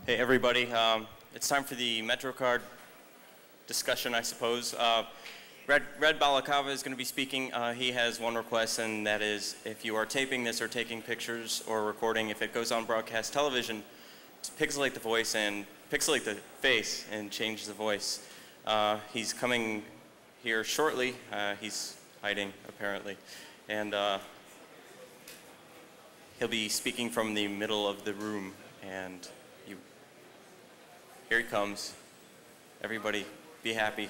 Hey everybody, it's time for the Metrocard discussion, I suppose. Red Balaclava is going to be speaking. He has one request, and that is if you are taping this or taking pictures or recording, if it goes on broadcast television, pixelate the voice and pixelate the face and change the voice. He's coming here shortly. He's hiding, apparently. And he'll be speaking from the middle of the room. And here he comes. Everybody, be happy.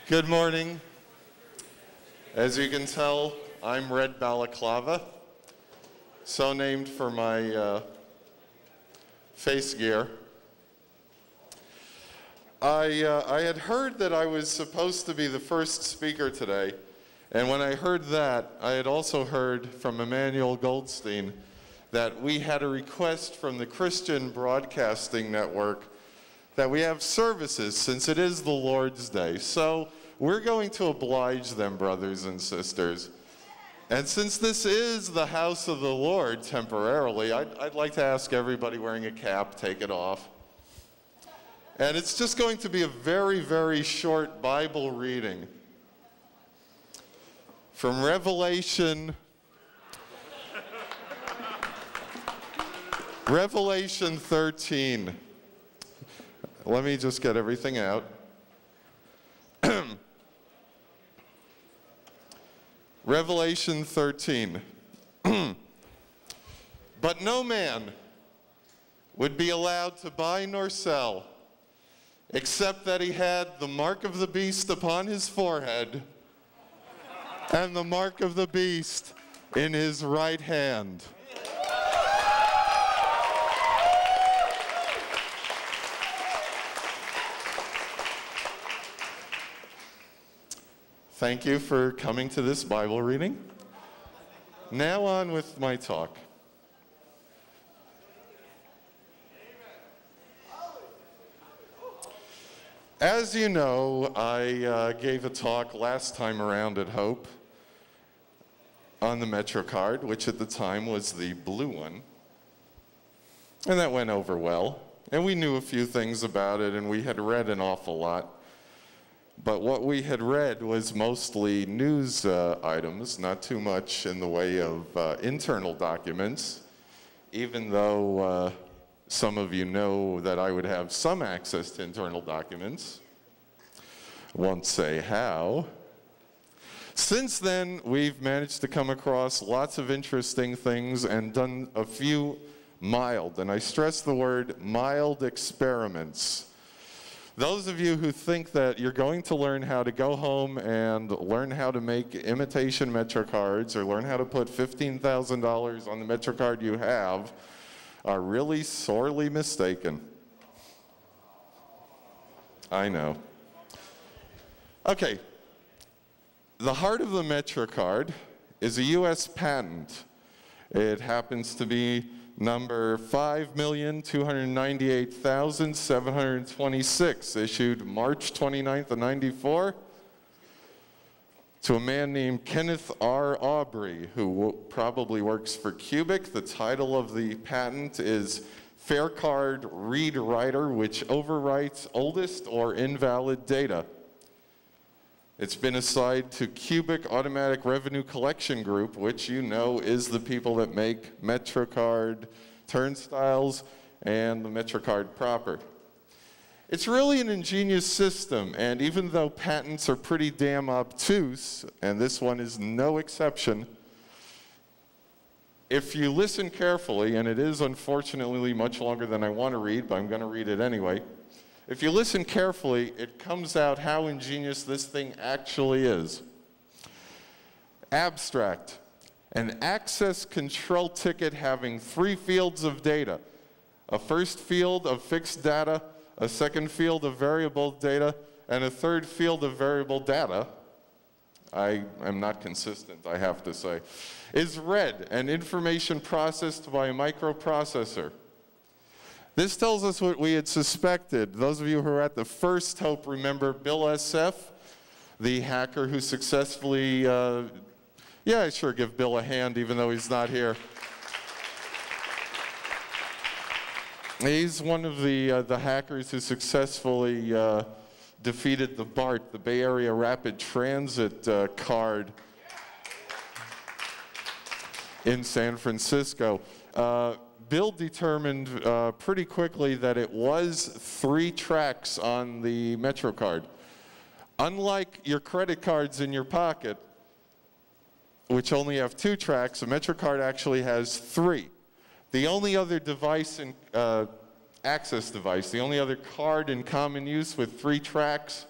Good morning. As you can tell, I'm Red Balaclava, so named for my face gear. I had heard that I was supposed to be the first speaker today, and when I heard that, I had also heard from Emmanuel Goldstein that we had a request from the Christian Broadcasting Network that we have services since it is the Lord's Day. So we're going to oblige them, brothers and sisters. And since this is the house of the Lord temporarily, I'd like to ask everybody wearing a cap, take it off. And it's just going to be a very, very short Bible reading from Revelation 13. Let me just get everything out. Revelation 13. But no man would be allowed to buy nor sell, except that he had the mark of the beast upon his forehead and the mark of the beast in his right hand. Thank you for coming to this Bible reading. Now on with my talk. As you know, I gave a talk last time around at Hope on the Metrocard, which at the time was the blue one. And that went over well. And we knew a few things about it, and we had read an awful lot. But what we had read was mostly news items, not too much in the way of internal documents, even though some of you know that I would have some access to internal documents. Won't say how. Since then, we've managed to come across lots of interesting things and done a few mild, and I stress the word mild, experiments. Those of you who think that you're going to learn how to go home and learn how to make imitation Metrocards or learn how to put $15,000 on the Metrocard you have are really sorely mistaken. I know. Okay. The heart of the Metrocard is a U.S. patent. It happens to be number 5,298,726, issued March 29th of '94 to a man named Kenneth R. Aubrey, who probably works for Cubic. The title of the patent is Fair Card Read Writer, which overwrites oldest or invalid data. It's been assigned to Cubic Automatic Revenue Collection Group, which you know is the people that make Metrocard turnstiles and the Metrocard proper. It's really an ingenious system, and even though patents are pretty damn obtuse, and this one is no exception, if you listen carefully, and it is unfortunately much longer than I want to read, but I'm going to read it anyway. If you listen carefully, it comes out how ingenious this thing actually is. Abstract. An access control ticket having 3 fields of data. A first field of fixed data, a second field of variable data, and a third field of variable data I am not consistent, I have to say. Is read and information processed by a microprocessor. This tells us what we had suspected. Those of you who were at the first Hope remember Bill SF, the hacker who successfully, yeah, sure, give Bill a hand even though he's not here. He's one of the hackers who successfully defeated the BART, the Bay Area Rapid Transit card in San Francisco. Bill determined pretty quickly that it was 3 tracks on the Metrocard. Unlike your credit cards in your pocket, which only have 2 tracks, a Metrocard actually has 3. The only other device, access device, the only other card in common use with 3 tracks,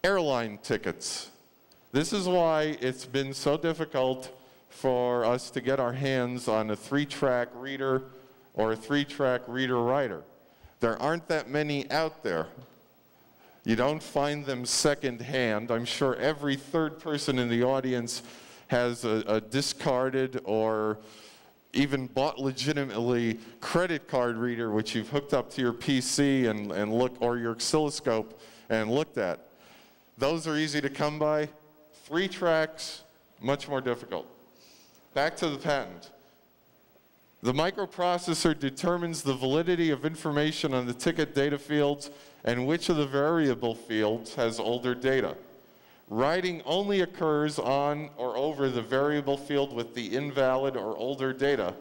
airline tickets. This is why it's been so difficult for us to get our hands on a 3-track reader or a 3-track reader-writer. There aren't that many out there. You don't find them secondhand. I'm sure every third person in the audience has a discarded or even bought legitimately credit card reader which you've hooked up to your PC and look, or your oscilloscope and looked at. Those are easy to come by. 3 tracks, much more difficult. Back to the patent. The microprocessor determines the validity of information on the ticket data fields and which of the variable fields has older data. Writing only occurs on or over the variable field with the invalid or older data.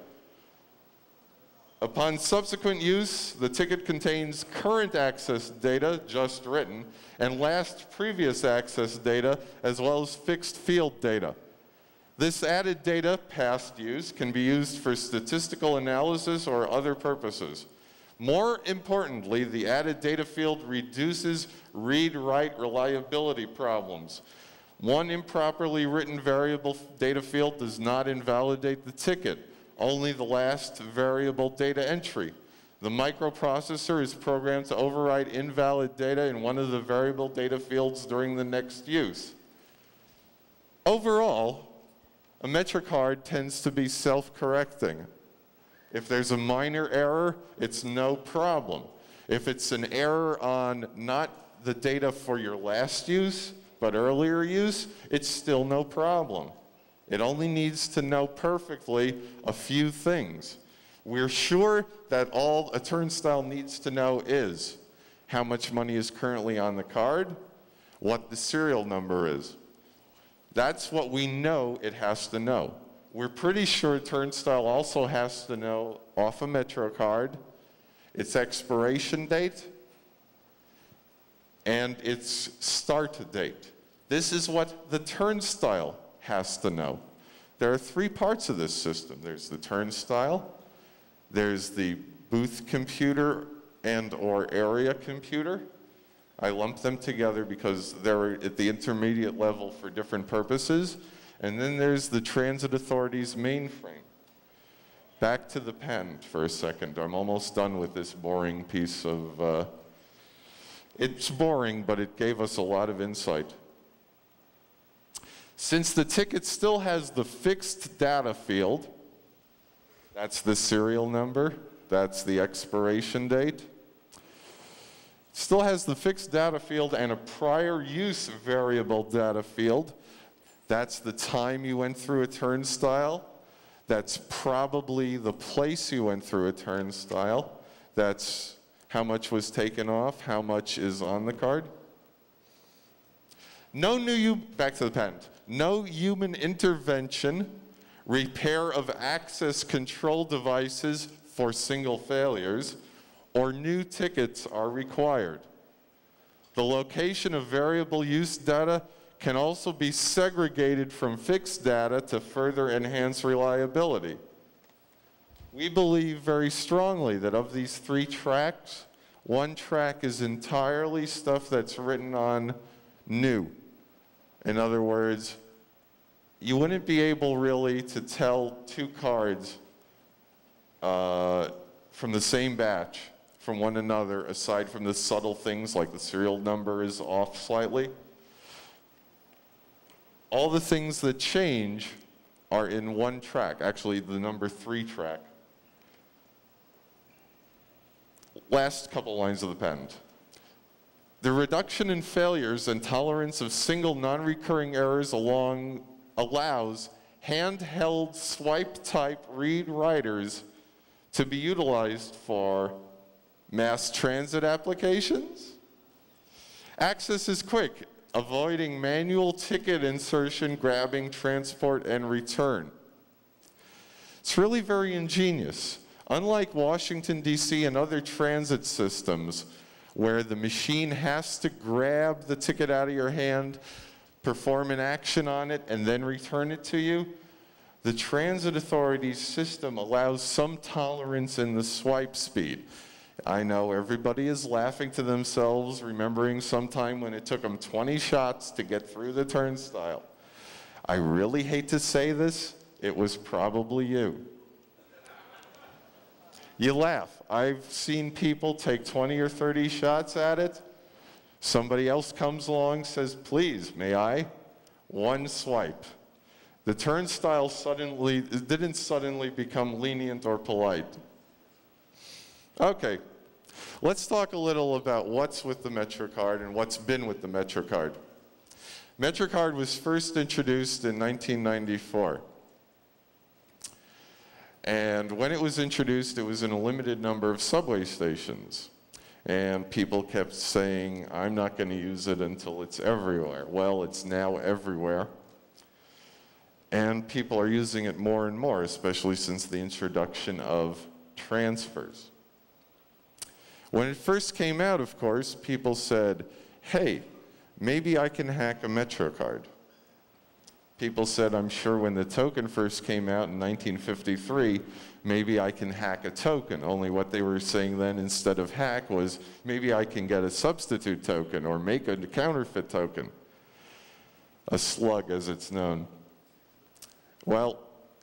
Upon subsequent use, the ticket contains current access data, just written, and last previous access data, as well as fixed field data. This added data, past use, can be used for statistical analysis or other purposes. More importantly, the added data field reduces read-write reliability problems. One improperly written variable data field does not invalidate the ticket, only the last variable data entry. The microprocessor is programmed to overwrite invalid data in one of the variable data fields during the next use. Overall, a Metrocard tends to be self-correcting. If there's a minor error, it's no problem. If it's an error on not the data for your last use, but earlier use, it's still no problem. It only needs to know perfectly a few things. We're sure that all a turnstile needs to know is how much money is currently on the card, what the serial number is. That's what we know it has to know. We're pretty sure turnstile also has to know off a Metrocard its expiration date and its start date. This is what the turnstile has to know. There are 3 parts of this system. There's the turnstile, there's the booth computer and or area computer. I lumped them together because they're at the intermediate level for different purposes. And then there's the transit authority's mainframe. Back to the pen for a second. I'm almost done with this boring piece of, it's boring, but it gave us a lot of insight. Since the ticket still has the fixed data field, that's the serial number, that's the expiration date, still has the fixed data field and a prior use variable data field. That's the time you went through a turnstile. That's probably the place you went through a turnstile. That's how much was taken off, how much is on the card. Back to the patent. No human intervention, repair of access control devices for single failures, or new tickets are required. The location of variable use data can also be segregated from fixed data to further enhance reliability. We believe very strongly that of these 3 tracks, 1 track is entirely stuff that's written on new. In other words, you wouldn't be able really to tell 2 cards from the same batch from one another, aside from the subtle things like the serial number is off slightly. All the things that change are in one track, actually the number 3 track. Last couple lines of the patent. The reduction in failures and tolerance of single non-recurring errors allows handheld swipe-type read writers to be utilized for mass transit applications. Access is quick, avoiding manual ticket insertion, grabbing, transport, and return. It's really very ingenious. Unlike Washington, D.C. and other transit systems, where the machine has to grab the ticket out of your hand, perform an action on it, and then return it to you, the Transit Authority's system allows some tolerance in the swipe speed. I know everybody is laughing to themselves, remembering some time when it took them 20 shots to get through the turnstile. I really hate to say this, it was probably you. You laugh. I've seen people take 20 or 30 shots at it. Somebody else comes along, says, please, may I? One swipe. The turnstile didn't suddenly become lenient or polite. Okay, let's talk a little about what's with the Metrocard and what's been with the Metrocard. Metrocard was first introduced in 1994. And when it was introduced, it was in a limited number of subway stations. And people kept saying, I'm not going to use it until it's everywhere. Well, it's now everywhere. And people are using it more and more, especially since the introduction of transfers. When it first came out, of course, people said, hey, maybe I can hack a Metrocard. People said, I'm sure when the token first came out in 1953, maybe I can hack a token. Only what they were saying then instead of hack was, maybe I can get a substitute token or make a counterfeit token. A slug, as it's known. Well,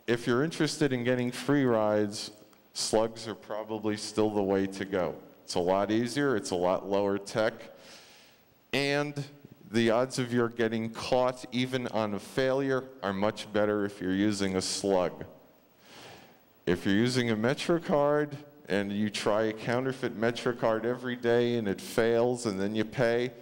if you're interested in getting free rides, slugs are probably still the way to go. It's a lot easier, it's a lot lower tech, and the odds of your getting caught even on a failure are much better if you're using a slug. If you're using a Metrocard and you try a counterfeit Metrocard every day and it fails and then you pay,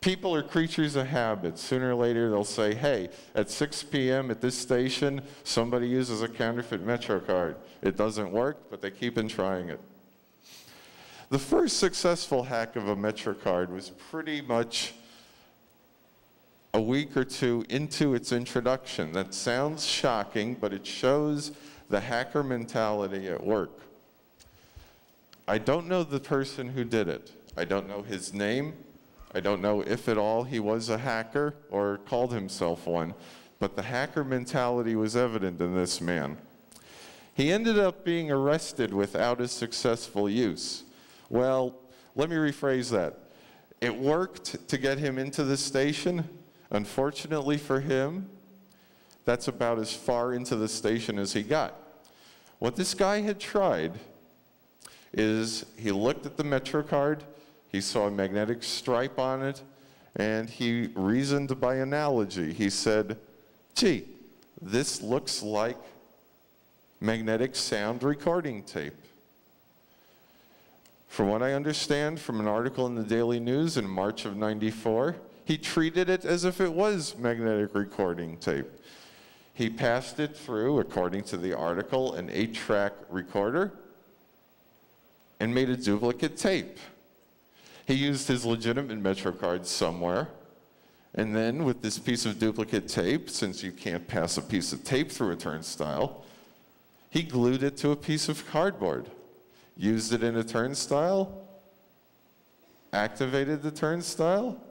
people are creatures of habit. Sooner or later they'll say, hey, at 6 p.m. at this station, somebody uses a counterfeit Metrocard. It doesn't work, but they keep on trying it. The first successful hack of a Metrocard was pretty much a week or two into its introduction. That sounds shocking, but it shows the hacker mentality at work. I don't know the person who did it. I don't know his name. I don't know if at all he was a hacker or called himself one, but the hacker mentality was evident in this man. He ended up being arrested without a successful use. Well, let me rephrase that. It worked to get him into the station. Unfortunately for him, that's about as far into the station as he got. What this guy had tried is he looked at the Metrocard, he saw a magnetic stripe on it, and he reasoned by analogy. He said, gee, this looks like magnetic sound recording tape. From what I understand from an article in the Daily News in March of '94, he treated it as if it was magnetic recording tape. He passed it through, according to the article, an 8-track recorder and made a duplicate tape. He used his legitimate Metrocard somewhere, and then with this piece of duplicate tape, since you can't pass a piece of tape through a turnstile, he glued it to a piece of cardboard, used it in a turnstile, activated the turnstile,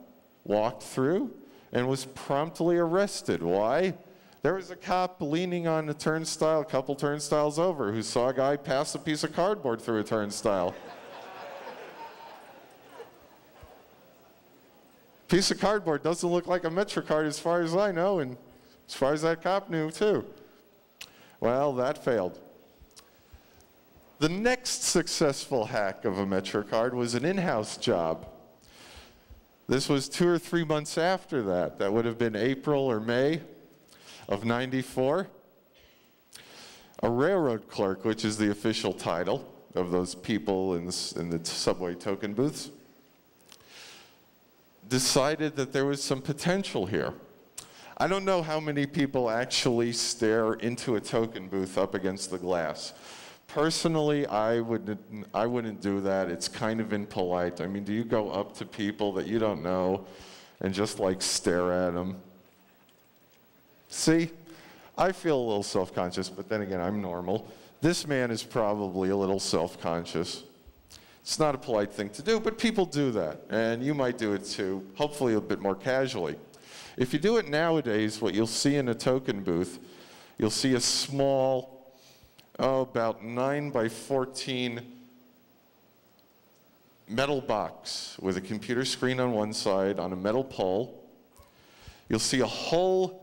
walked through, and was promptly arrested. Why? There was a cop leaning on the turnstile, a couple turnstiles over, who saw a guy pass a piece of cardboard through a turnstile. Piece of cardboard doesn't look like a Metrocard as far as I know, and as far as that cop knew, too. Well, that failed. The next successful hack of a Metrocard was an in-house job. This was 2 or 3 months after that. That would have been April or May of '94, a railroad clerk, which is the official title of those people in the subway token booths, decided that there was some potential here. I don't know how many people actually stare into a token booth up against the glass. Personally, I wouldn't do that. It's kind of impolite. I mean, do you go up to people that you don't know and just like stare at them? See, I feel a little self-conscious, but then again, I'm normal. This man is probably a little self-conscious. It's not a polite thing to do, but people do that, and you might do it too, hopefully a bit more casually. If you do it nowadays, what you'll see in a token booth, you'll see a small, about 9 by 14 metal box with a computer screen on one side on a metal pole. You'll see a hole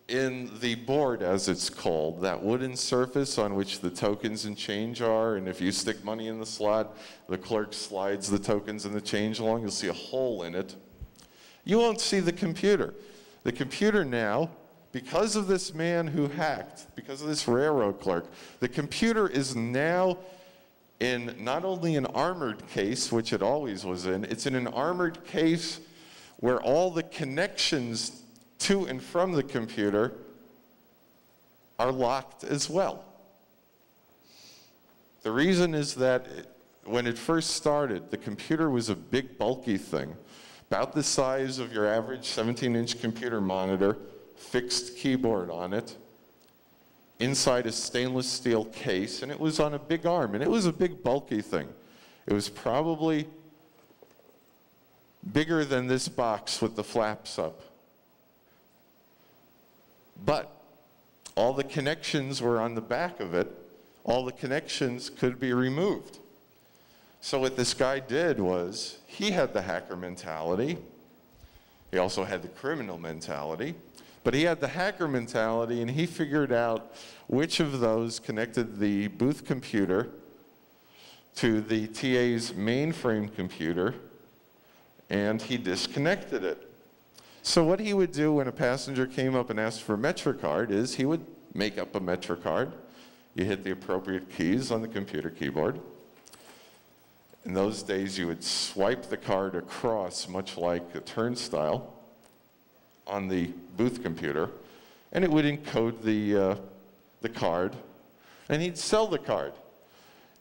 in the board, as it's called, that wooden surface on which the tokens and change are, and if you stick money in the slot, the clerk slides the tokens and the change along. You'll see a hole in it. You won't see the computer. The computer now, because of this man who hacked, because of this railroad clerk, the computer is now in not only an armored case, which it always was in, it's in an armored case where all the connections to and from the computer are locked as well. The reason is that when it first started, the computer was a big, bulky thing, about the size of your average 17-inch computer monitor, fixed keyboard on it, inside a stainless steel case, and it was on a big arm, and it was a big, bulky thing. It was probably bigger than this box with the flaps up. But all the connections were on the back of it. All the connections could be removed. So what this guy did was, he had the hacker mentality. He also had the criminal mentality. But he had the hacker mentality, and he figured out which of those connected the booth computer to the TA's mainframe computer, and he disconnected it. So what he would do when a passenger came up and asked for a Metrocard is he would make up a Metrocard. You hit the appropriate keys on the computer keyboard. In those days, you would swipe the card across, much like a turnstile, on the booth computer, and it would encode the card, and he'd sell the card.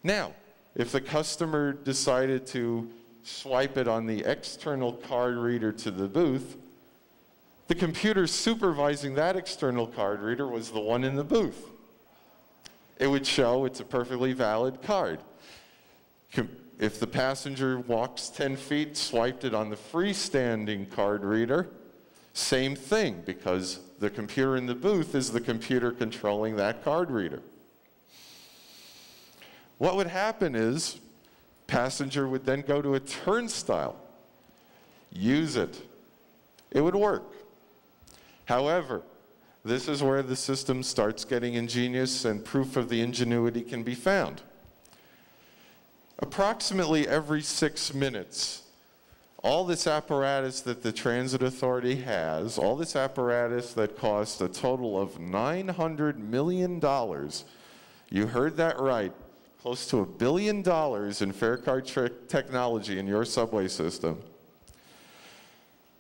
Now, if the customer decided to swipe it on the external card reader to the booth, the computer supervising that external card reader was the one in the booth. It would show it's a perfectly valid card. If the passenger walks 10 feet, swiped it on the freestanding card reader, same thing, because the computer in the booth is the computer controlling that card reader. What would happen is, passenger would then go to a turnstile, use it. It would work. However, this is where the system starts getting ingenious and proof of the ingenuity can be found. Approximately every 6 minutes, all this apparatus that the Transit Authority has, all this apparatus that costs a total of $900 million, you heard that right, close to $1 billion in fare card technology in your subway system,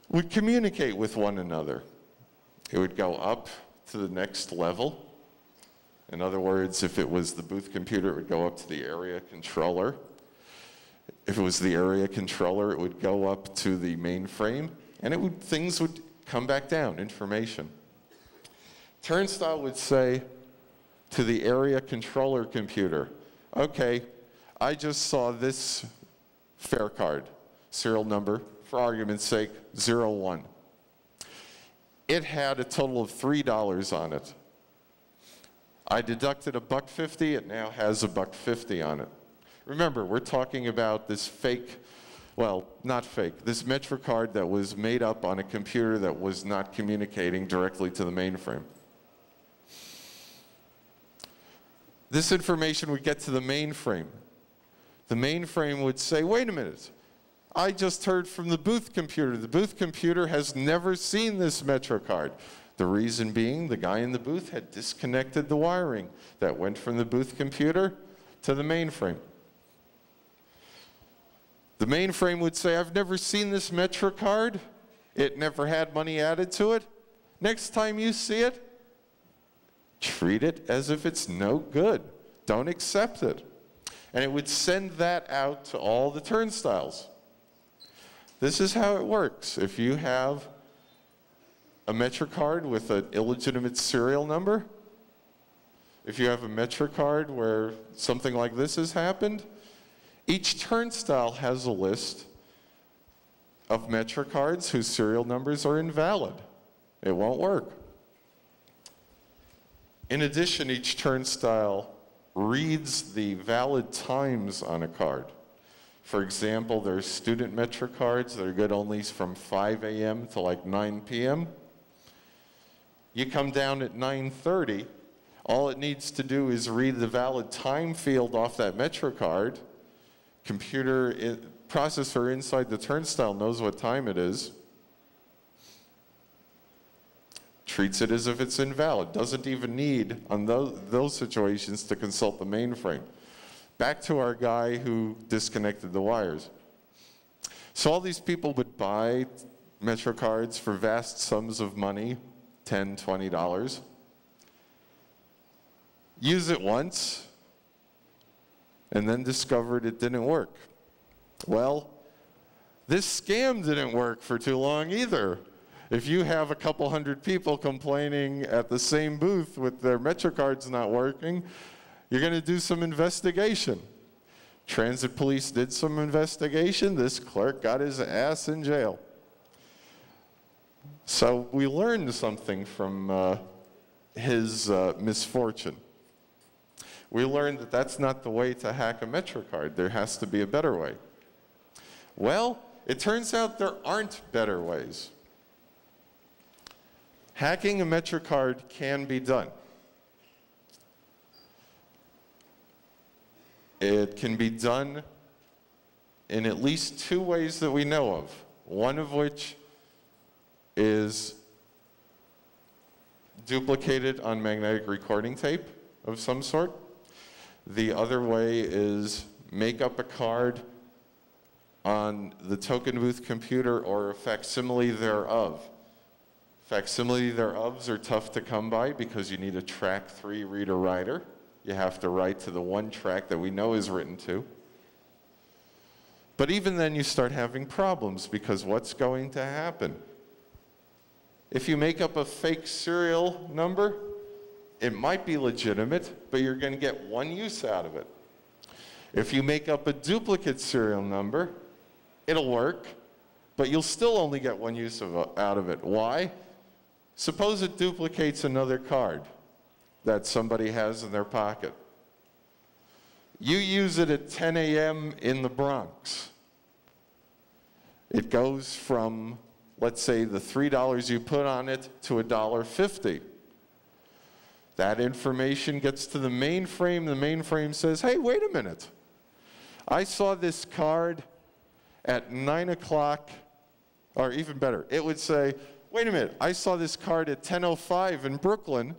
would communicate with one another. It would go up to the next level. In other words, if it was the booth computer, it would go up to the area controller. If it was the area controller, it would go up to the mainframe, and things would come back down, information. Turnstile would say to the area controller computer, okay, I just saw this fare card, serial number, for argument's sake, 01. It had a total of $3 on it. I deducted $1.50, it now has $1.50 on it. Remember, we're talking about this fake, well, not fake, this Metrocard that was made up on a computer that was not communicating directly to the mainframe. This information would get to the mainframe. The mainframe would say, wait a minute, I just heard from the booth computer. The booth computer has never seen this Metrocard. The reason being, the guy in the booth had disconnected the wiring that went from the booth computer to the mainframe. The mainframe would say, I've never seen this Metrocard. It never had money added to it. Next time you see it, treat it as if it's no good. Don't accept it. And it would send that out to all the turnstiles. This is how it works. If you have a Metrocard with an illegitimate serial number, if you have a Metrocard where something like this has happened, each turnstile has a list of Metrocards whose serial numbers are invalid. It won't work. In addition, each turnstile reads the valid times on a card. For example, there's student Metrocards that are good only from 5 a.m. to like 9 p.m. You come down at 9:30, all it needs to do is read the valid time field off that Metrocard. Processor inside the turnstile knows what time it is. Treats it as if it's invalid. Doesn't even need, on those situations, to consult the mainframe. Back to our guy who disconnected the wires. So all these people would buy Metrocards for vast sums of money, $10, $20. Use it once, and then discovered it didn't work. Well, this scam didn't work for too long either. If you have a couple hundred people complaining at the same booth with their Metrocards not working, you're going to do some investigation. Transit police did some investigation. This clerk got his ass in jail. So we learned something from his misfortune. We learned that that's not the way to hack a Metrocard. There has to be a better way. Well, it turns out there aren't better ways. Hacking a Metrocard can be done. It can be done in at least two ways that we know of, one of which is duplicated on magnetic recording tape of some sort. The other way is make up a card on the token booth computer or a facsimile thereof. Facsimile thereofs are tough to come by because you need a track 3 reader-writer. You have to write to the one track that we know is written to. But even then you start having problems because what's going to happen? If you make up a fake serial number, it might be legitimate, but you're going to get one use out of it. If you make up a duplicate serial number, it'll work, but you'll still only get one use out of it. Why? Suppose it duplicates another card that somebody has in their pocket. You use it at 10 a.m. in the Bronx. It goes from, let's say, the $3 you put on it to $1.50. That information gets to the mainframe. The mainframe says, hey, wait a minute. I saw this card at 9 o'clock, or even better, it would say, wait a minute, I saw this card at 10:05 in Brooklyn.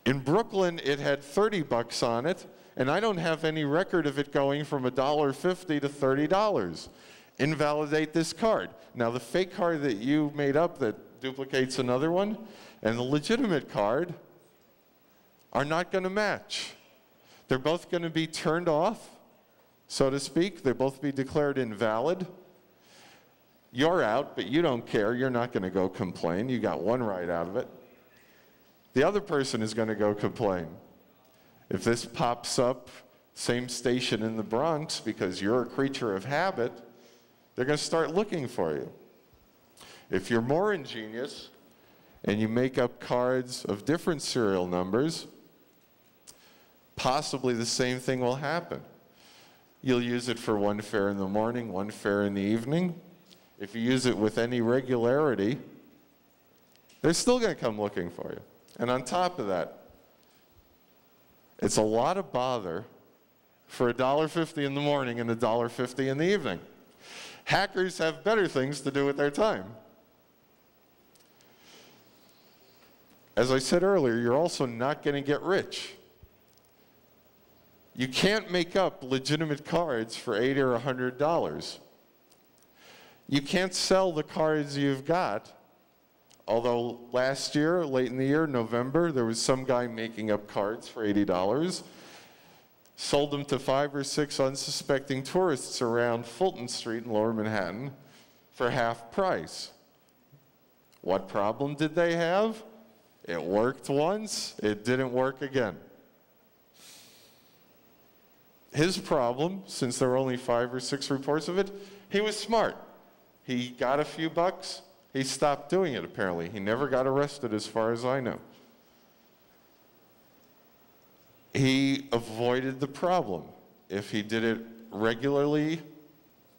In Brooklyn, it had 30 bucks on it, and I don't have any record of it going from $1.50 to $30. Invalidate this card. Now, the fake card that you made up that duplicates another one and the legitimate card are not going to match. They're both going to be turned off, so to speak. They'll both be declared invalid. You're out, but you don't care. You're not going to go complain. You got one right out of it. The other person is going to go complain. If this pops up, same station in the Bronx, because you're a creature of habit, they're going to start looking for you. If you're more ingenious and you make up cards of different serial numbers, possibly the same thing will happen. You'll use it for one fare in the morning, one fare in the evening. If you use it with any regularity, they're still going to come looking for you. And on top of that, it's a lot of bother for $1.50 in the morning and $1.50 in the evening. Hackers have better things to do with their time. as I said earlier, you're also not going to get rich. You can't make up legitimate cards for $80 or $100. You can't sell the cards you've got. Although last year, late in the year, November, there was some guy making up cards for $80, sold them to 5 or 6 unsuspecting tourists around Fulton Street in Lower Manhattan for half price. What problem did they have? It worked once, it didn't work again. His problem, since there were only 5 or 6 reports of it, he was smart. He got a few bucks, he stopped doing it apparently. He never got arrested as far as I know. He avoided the problem. If he did it regularly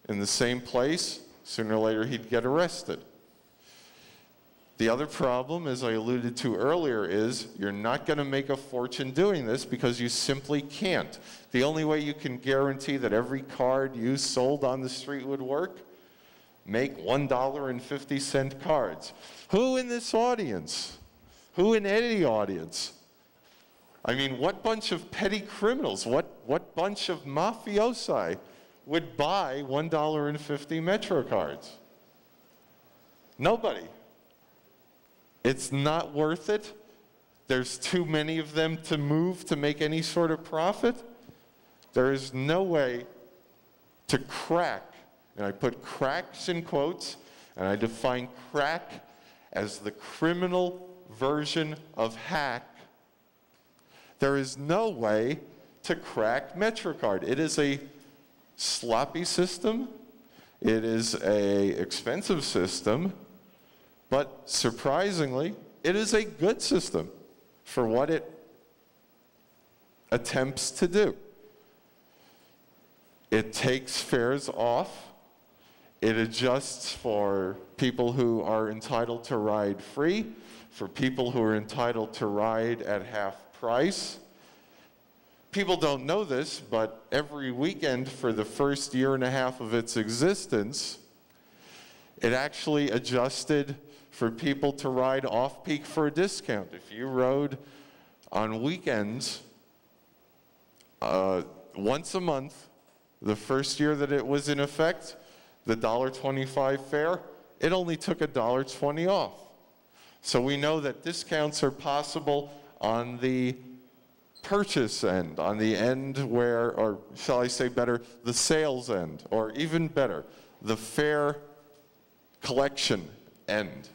in the same place, sooner or later he'd get arrested. The other problem, as I alluded to earlier, is you're not going to make a fortune doing this because you simply can't. The only way you can guarantee that every card you sold on the street would work, make $1.50 cards. Who in this audience, who in any audience, I mean, what bunch of petty criminals, what bunch of mafiosi would buy $1.50 Metrocards? Nobody. It's not worth it. There's too many of them to move to make any sort of profit. There is no way to crack, and I put cracks in quotes, and I define crack as the criminal version of hack. There is no way to crack Metrocard. It is a sloppy system. It is an expensive system. But surprisingly, it is a good system for what it attempts to do. It takes fares off. It adjusts for people who are entitled to ride free, for people who are entitled to ride at half price. People don't know this, but every weekend for the first year and a half of its existence, it actually adjusted for people to ride off-peak for a discount. If you rode on weekends once a month, the first year that it was in effect, the $1.25 fare, it only took $1.20 off. So we know that discounts are possible on the purchase end, on the end where, or shall I say better, the sales end, or even better, the fare collection end.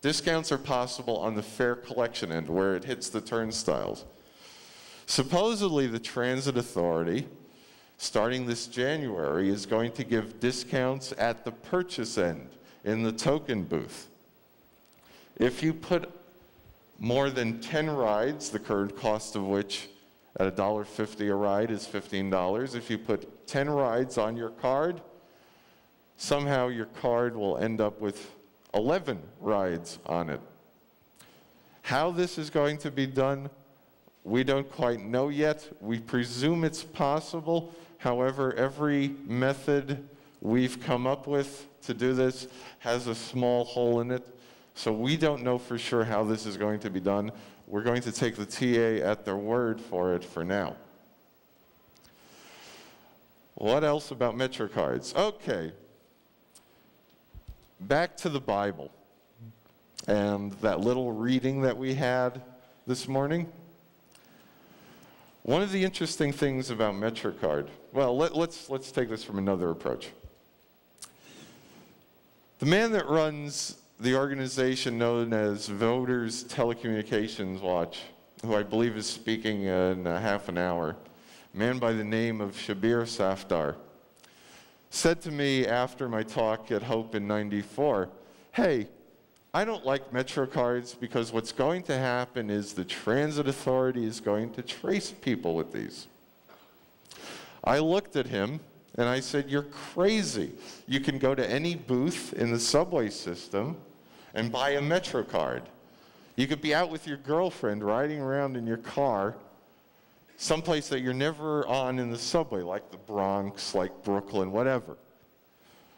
Discounts are possible on the fare collection end, where it hits the turnstiles. Supposedly, the Transit Authority, starting this January, is going to give discounts at the purchase end, in the token booth. If you put more than 10 rides, the current cost of which at $1.50 a ride is $15, if you put 10 rides on your card, somehow your card will end up with 11 rides on it. How this is going to be done, we don't quite know yet. We presume it's possible. However, every method we've come up with to do this has a small hole in it. So we don't know for sure how this is going to be done. We're going to take the TA at their word for it for now. What else about Metrocards? Okay. Back to the Bible and that little reading that we had this morning. One of the interesting things about Metrocard, well, let's take this from another approach. The man that runs the organization known as Voters Telecommunications Watch, who I believe is speaking in half an hour, a man by the name of Shabir Safdar, said to me after my talk at Hope in '94, hey, I don't like Metrocards because what's going to happen is the Transit Authority is going to trace people with these. I looked at him and I said, you're crazy. You can go to any booth in the subway system and buy a Metrocard. You could be out with your girlfriend riding around in your car someplace that you're never on in the subway, like the Bronx, like Brooklyn, whatever.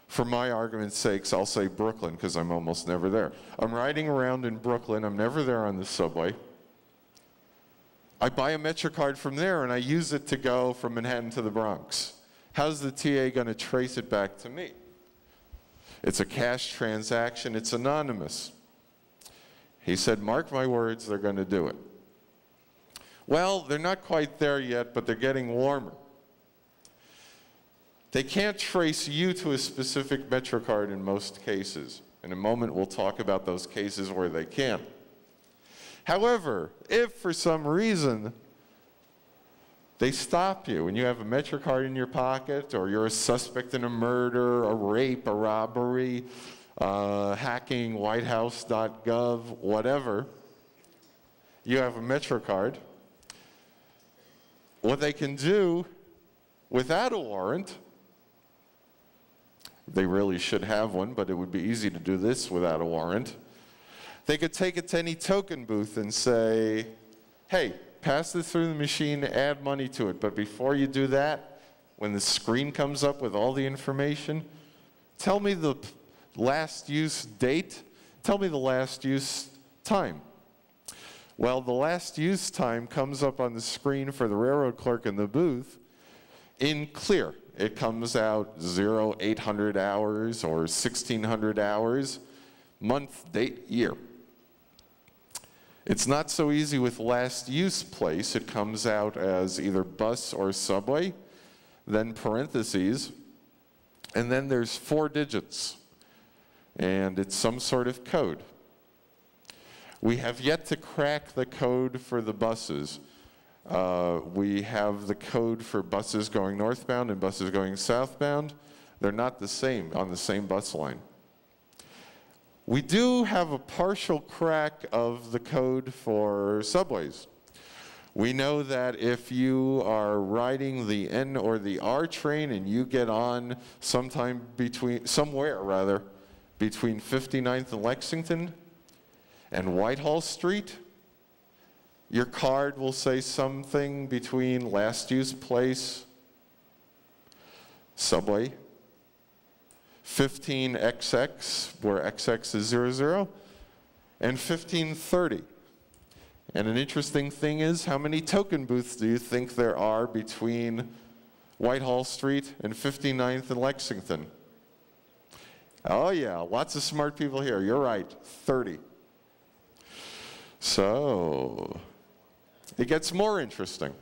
For my argument's sakes, I'll say Brooklyn because I'm almost never there. I'm riding around in Brooklyn. I'm never there on the subway. I buy a Metrocard from there and I use it to go from Manhattan to the Bronx. How's the TA going to trace it back to me? It's a cash transaction. It's anonymous. He said, mark my words, they're going to do it. Well, they're not quite there yet, but they're getting warmer. They can't trace you to a specific Metrocard in most cases. In a moment, we'll talk about those cases where they can. However, if for some reason they stop you and you have a Metrocard in your pocket, or you're a suspect in a murder, a rape, a robbery, hacking whitehouse.gov, whatever, you have a Metrocard, what they can do without a warrant, they really should have one, but it would be easy to do this without a warrant. They could take it to any token booth and say, hey, pass this through the machine, add money to it. But before you do that, when the screen comes up with all the information, tell me the last use date, tell me the last use time. Well, the last use time comes up on the screen for the railroad clerk in the booth in clear. It comes out 0800 hours or 1600 hours, month, date, year. It's not so easy with last use place. It comes out as either bus or subway, then parentheses, and then there's 4 digits, and it's some sort of code. We have yet to crack the code for the buses. We have the code for buses going northbound and buses going southbound. They're not the same on the same bus line. We do have a partial crack of the code for subways. We know that if you are riding the N or the R train and you get on somewhere between 59th and Lexington and Whitehall Street, your card will say something between last use place, subway, 15XX, where XX is 00, and 1530. And an interesting thing is, how many token booths do you think there are between Whitehall Street and 59th and Lexington? Oh yeah, lots of smart people here. You're right, 30. So, it gets more interesting.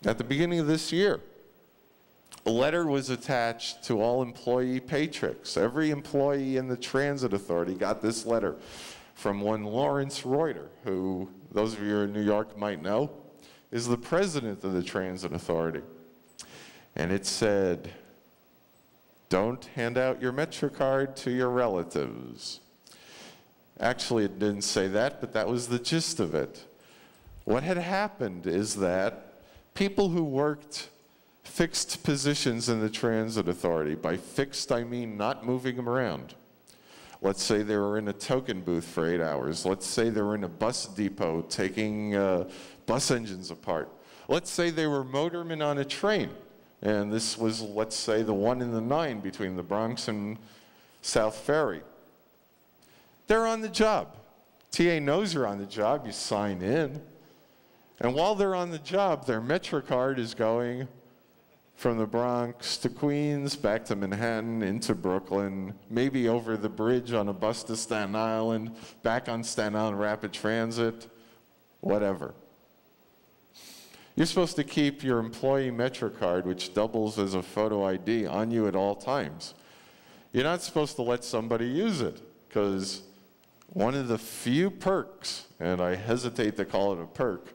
At the beginning of this year, a letter was attached to all employee paychecks. Every employee in the Transit Authority got this letter from one Lawrence Reuter, who, those of you in New York might know, is the president of the Transit Authority. And it said, don't hand out your Metrocard to your relatives. Actually, it didn't say that, but that was the gist of it. What had happened is that people who worked fixed positions in the Transit Authority, by fixed I mean not moving them around. Let's say they were in a token booth for 8 hours. Let's say they were in a bus depot taking bus engines apart. Let's say they were motormen on a train, and this was, let's say, the 1 and the 9 between the Bronx and South Ferry. They're on the job. TA knows you're on the job. You sign in. And while they're on the job, their Metrocard is going from the Bronx to Queens, back to Manhattan, into Brooklyn, maybe over the bridge on a bus to Staten Island, back on Staten Island Rapid Transit, whatever. You're supposed to keep your employee Metrocard, which doubles as a photo ID, on you at all times. You're not supposed to let somebody use it, because one of the few perks, and I hesitate to call it a perk,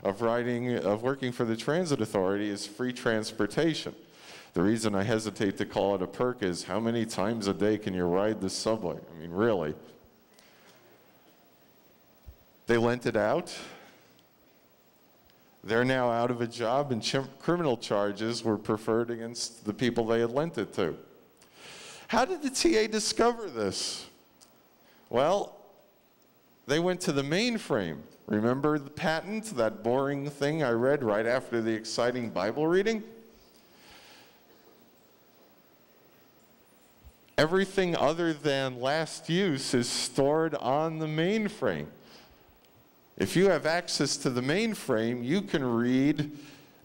of working for the Transit Authority is free transportation. The reason I hesitate to call it a perk is, how many times a day can you ride the subway? I mean, really. They lent it out. They're now out of a job, and criminal charges were preferred against the people they had lent it to. How did the TA discover this? Well, they went to the mainframe. Remember the patent, that boring thing I read right after the exciting Bible reading? Everything other than last use is stored on the mainframe. If you have access to the mainframe, you can read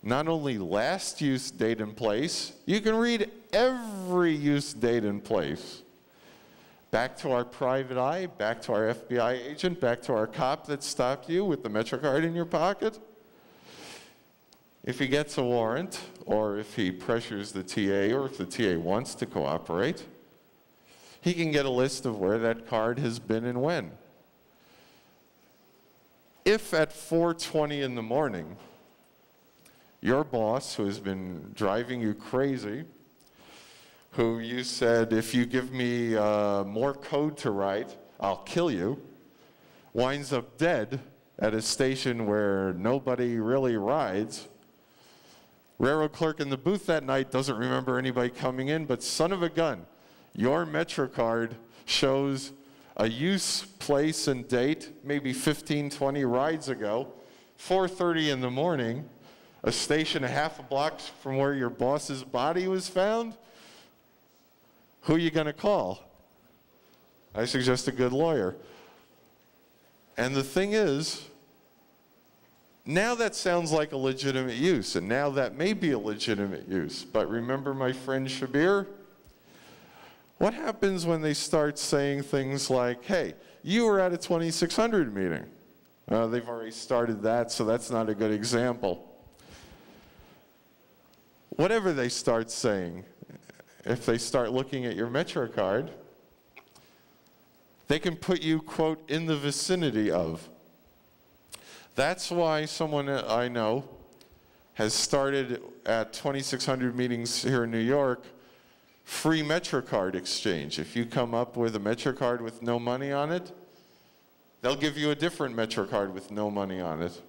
not only last use date and place, you can read every use date and place. Back to our private eye, back to our FBI agent, back to our cop that stopped you with the Metrocard in your pocket. If he gets a warrant, or if he pressures the TA, or if the TA wants to cooperate, he can get a list of where that card has been and when. If at 4:20 in the morning, your boss, who has been driving you crazy, who you said, if you give me more code to write, I'll kill you, winds up dead at a station where nobody really rides, railroad clerk in the booth that night doesn't remember anybody coming in, but son of a gun, your Metrocard shows a use, place, and date, maybe 15, 20 rides ago, 4:30 in the morning, a station a half a block from where your boss's body was found. Who are you going to call? I suggest a good lawyer. And the thing is, now that sounds like a legitimate use, and now that may be a legitimate use. But remember my friend Shabir? What happens when they start saying things like, hey, you were at a 2600 meeting? They've already started that, so that's not a good example. Whatever they start saying, if they start looking at your Metrocard, they can put you, quote, in the vicinity of. That's why someone I know has started at 2600 meetings here in New York, free Metrocard exchange. If you come up with a Metrocard with no money on it, they'll give you a different Metrocard with no money on it.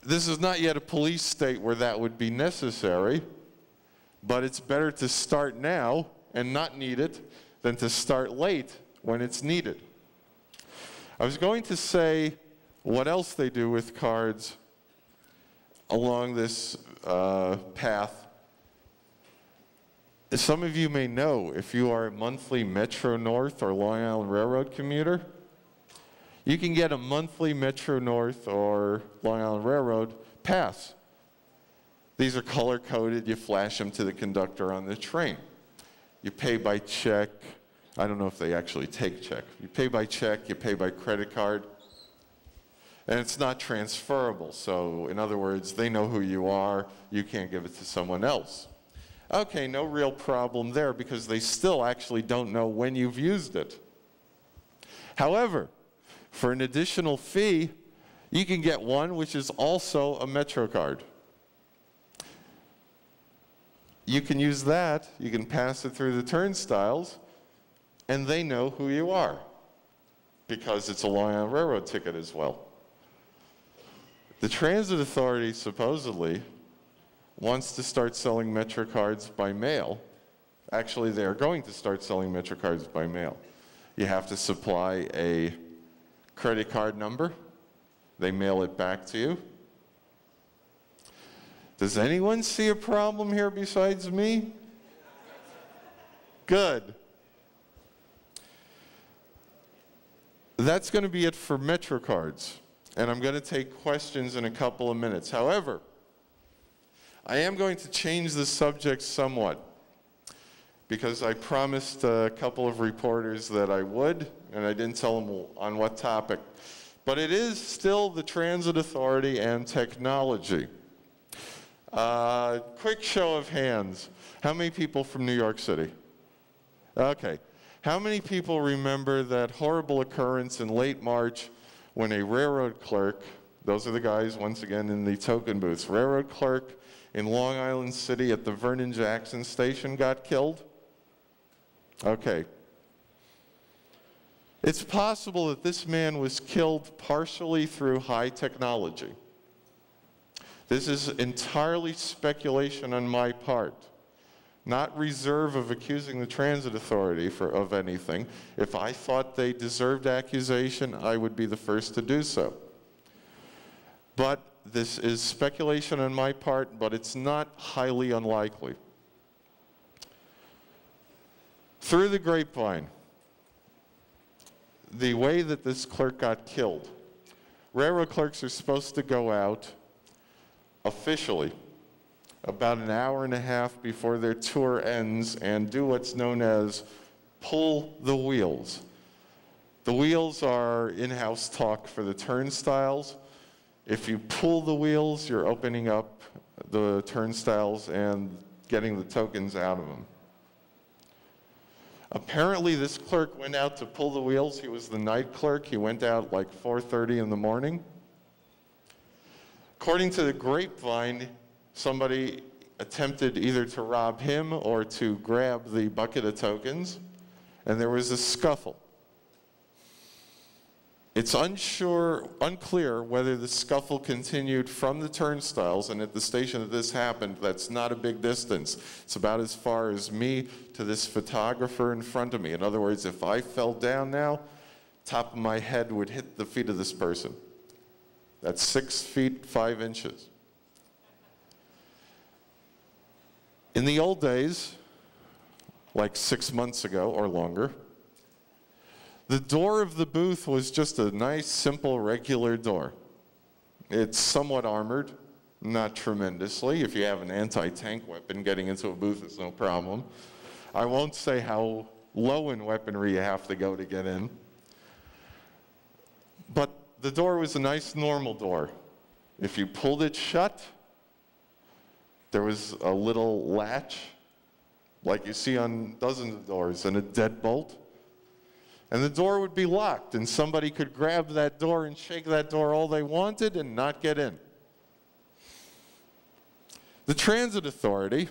This is not yet a police state where that would be necessary, but it's better to start now and not need it than to start late when it's needed. I was going to say what else they do with cards along this path. Some of you may know, if you are a monthly Metro North or Long Island Railroad commuter, you can get a monthly Metro North or Long Island Railroad pass. These are color-coded. You flash them to the conductor on the train. You pay by check. I don't know if they actually take check. You pay by check, you pay by credit card, and it's not transferable. So in other words, they know who you are. You can't give it to someone else. Okay, no real problem there because they still actually don't know when you've used it. However, for an additional fee, you can get one which is also a Metrocard. You can use that, you can pass it through the turnstiles, and they know who you are because it's a Long Island Railroad ticket as well. The Transit Authority supposedly wants to start selling Metrocards by mail. Actually, they are going to start selling Metrocards by mail. You have to supply a credit card number. They mail it back to you. Does anyone see a problem here besides me? Good. That's going to be it for Metrocards, and I'm going to take questions in a couple of minutes. However, I am going to change the subject somewhat because I promised a couple of reporters that I would, and I didn't tell them on what topic. But it is still the Transit Authority and technology. Quick show of hands. How many people from New York City? Okay. How many people remember that horrible occurrence in late March when a railroad clerk, those are the guys once again in the token booths, railroad clerk in Long Island City at the Vernon Jackson station got killed? Okay. It's possible that this man was killed partially through high technology. This is entirely speculation on my part, not reserve of accusing the Transit Authority of anything. If I thought they deserved accusation, I would be the first to do so. But this is speculation on my part, but it's not highly unlikely. Through the grapevine, the way that this clerk got killed, railroad clerks are supposed to go out officially about an hour and a half before their tour ends and do what's known as pull the wheels. The wheels are in-house talk for the turnstiles. If you pull the wheels, you're opening up the turnstiles and getting the tokens out of them. Apparently, this clerk went out to pull the wheels. He was the night clerk. He went out like 4:30 in the morning. According to the grapevine, somebody attempted either to rob him or to grab the bucket of tokens, and there was a scuffle. It's unclear whether the scuffle continued from the turnstiles, and at the station that this happened, that's not a big distance. It's about as far as me to this photographer in front of me. In other words, if I fell down now, top of my head would hit the feet of this person. That's 6 feet 5 inches. In the old days, like 6 months ago or longer, the door of the booth was just a nice, simple, regular door. It's somewhat armored, not tremendously. If you have an anti-tank weapon, getting into a booth is no problem. I won't say how low in weaponry you have to go to get in. But the door was a nice, normal door. If you pulled it shut, there was a little latch, like you see on dozens of doors, and a deadbolt. And the door would be locked, and somebody could grab that door and shake that door all they wanted and not get in. The transit authority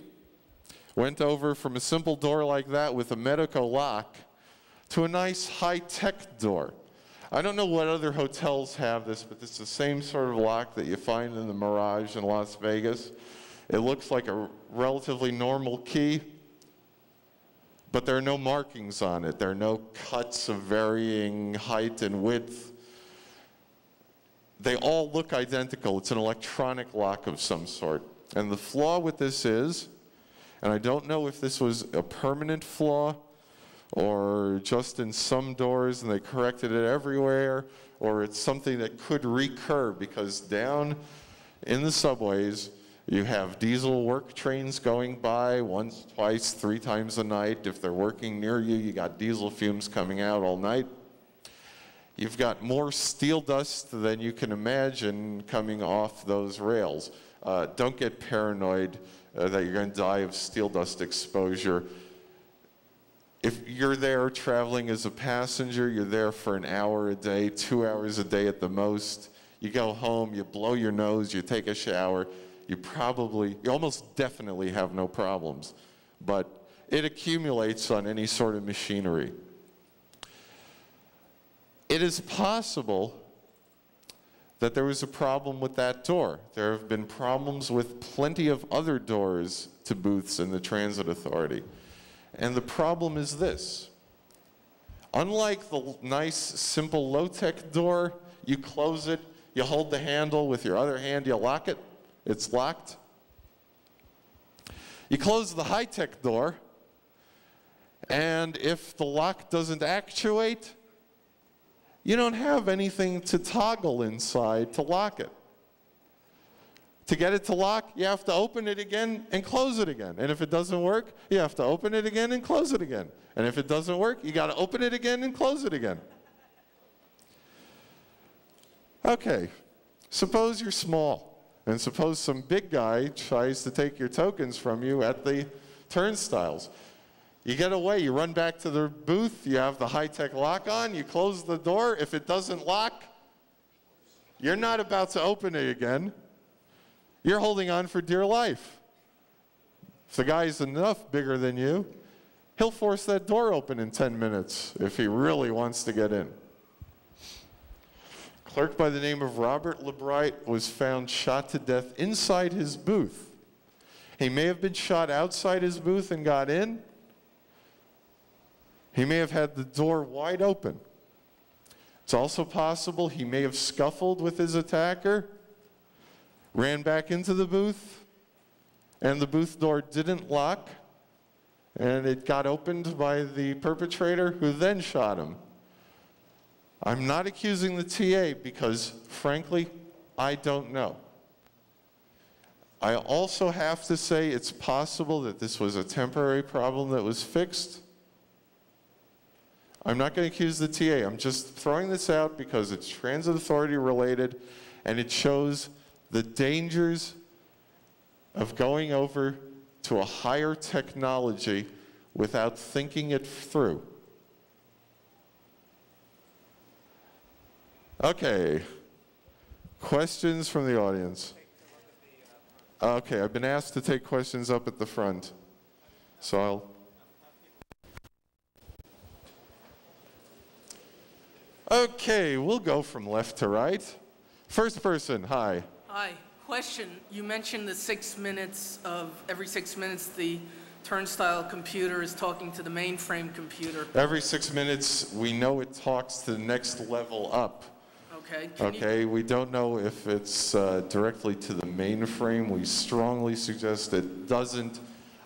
went over from a simple door like that with a Metrocard lock to a nice high-tech door. I don't know what other hotels have this, but it's the same sort of lock that you find in the Mirage in Las Vegas. It looks like a relatively normal key, but there are no markings on it. There are no cuts of varying height and width. They all look identical. It's an electronic lock of some sort. And the flaw with this is, and I don't know if this was a permanent flaw or just in some doors and they corrected it everywhere, or it's something that could recur, because down in the subways, you have diesel work trains going by once, twice, 3 times a night. If they're working near you, you got diesel fumes coming out all night. You've got more steel dust than you can imagine coming off those rails. Don't get paranoid that you're going to die of steel dust exposure. If you're there traveling as a passenger, you're there for an hour a day, 2 hours a day at the most. You go home, you blow your nose, you take a shower. You almost definitely have no problems, but it accumulates on any sort of machinery. It is possible that there was a problem with that door. There have been problems with plenty of other doors to booths in the Transit Authority. And the problem is this. Unlike the nice, simple, low-tech door, you close it, you hold the handle, with your other hand you lock it. It's locked. You close the high-tech door, and if the lock doesn't actuate, you don't have anything to toggle inside to lock it. To get it to lock, you have to open it again and close it again. And if it doesn't work, you have to open it again and close it again. And if it doesn't work, you got to open it again and close it again. Okay, suppose you're small. And suppose some big guy tries to take your tokens from you at the turnstiles. You get away, you run back to the booth, you have the high-tech lock on, you close the door. If it doesn't lock, you're not about to open it again. You're holding on for dear life. If the guy's enough bigger than you, he'll force that door open in 10 minutes if he really wants to get in. A clerk by the name of Robert LeBright was found shot to death inside his booth. He may have been shot outside his booth and got in. He may have had the door wide open. It's also possible he may have scuffled with his attacker, ran back into the booth, and the booth door didn't lock, and it got opened by the perpetrator who then shot him. I'm not accusing the TA because, frankly, I don't know. I also have to say it's possible that this was a temporary problem that was fixed. I'm not going to accuse the TA. I'm just throwing this out because it's transit authority related, and it shows the dangers of going over to a higher technology without thinking it through. Okay. Questions from the audience? Okay, I've been asked to take questions up at the front. So I'll... Okay, we'll go from left to right. First person, hi. Hi. Question. You mentioned the 6 minutes of, every 6 minutes the turnstile computer is talking to the mainframe computer. Every 6 minutes we know it talks to the next level up. Okay. Okay, we don't know if it's directly to the mainframe. We strongly suggest it doesn't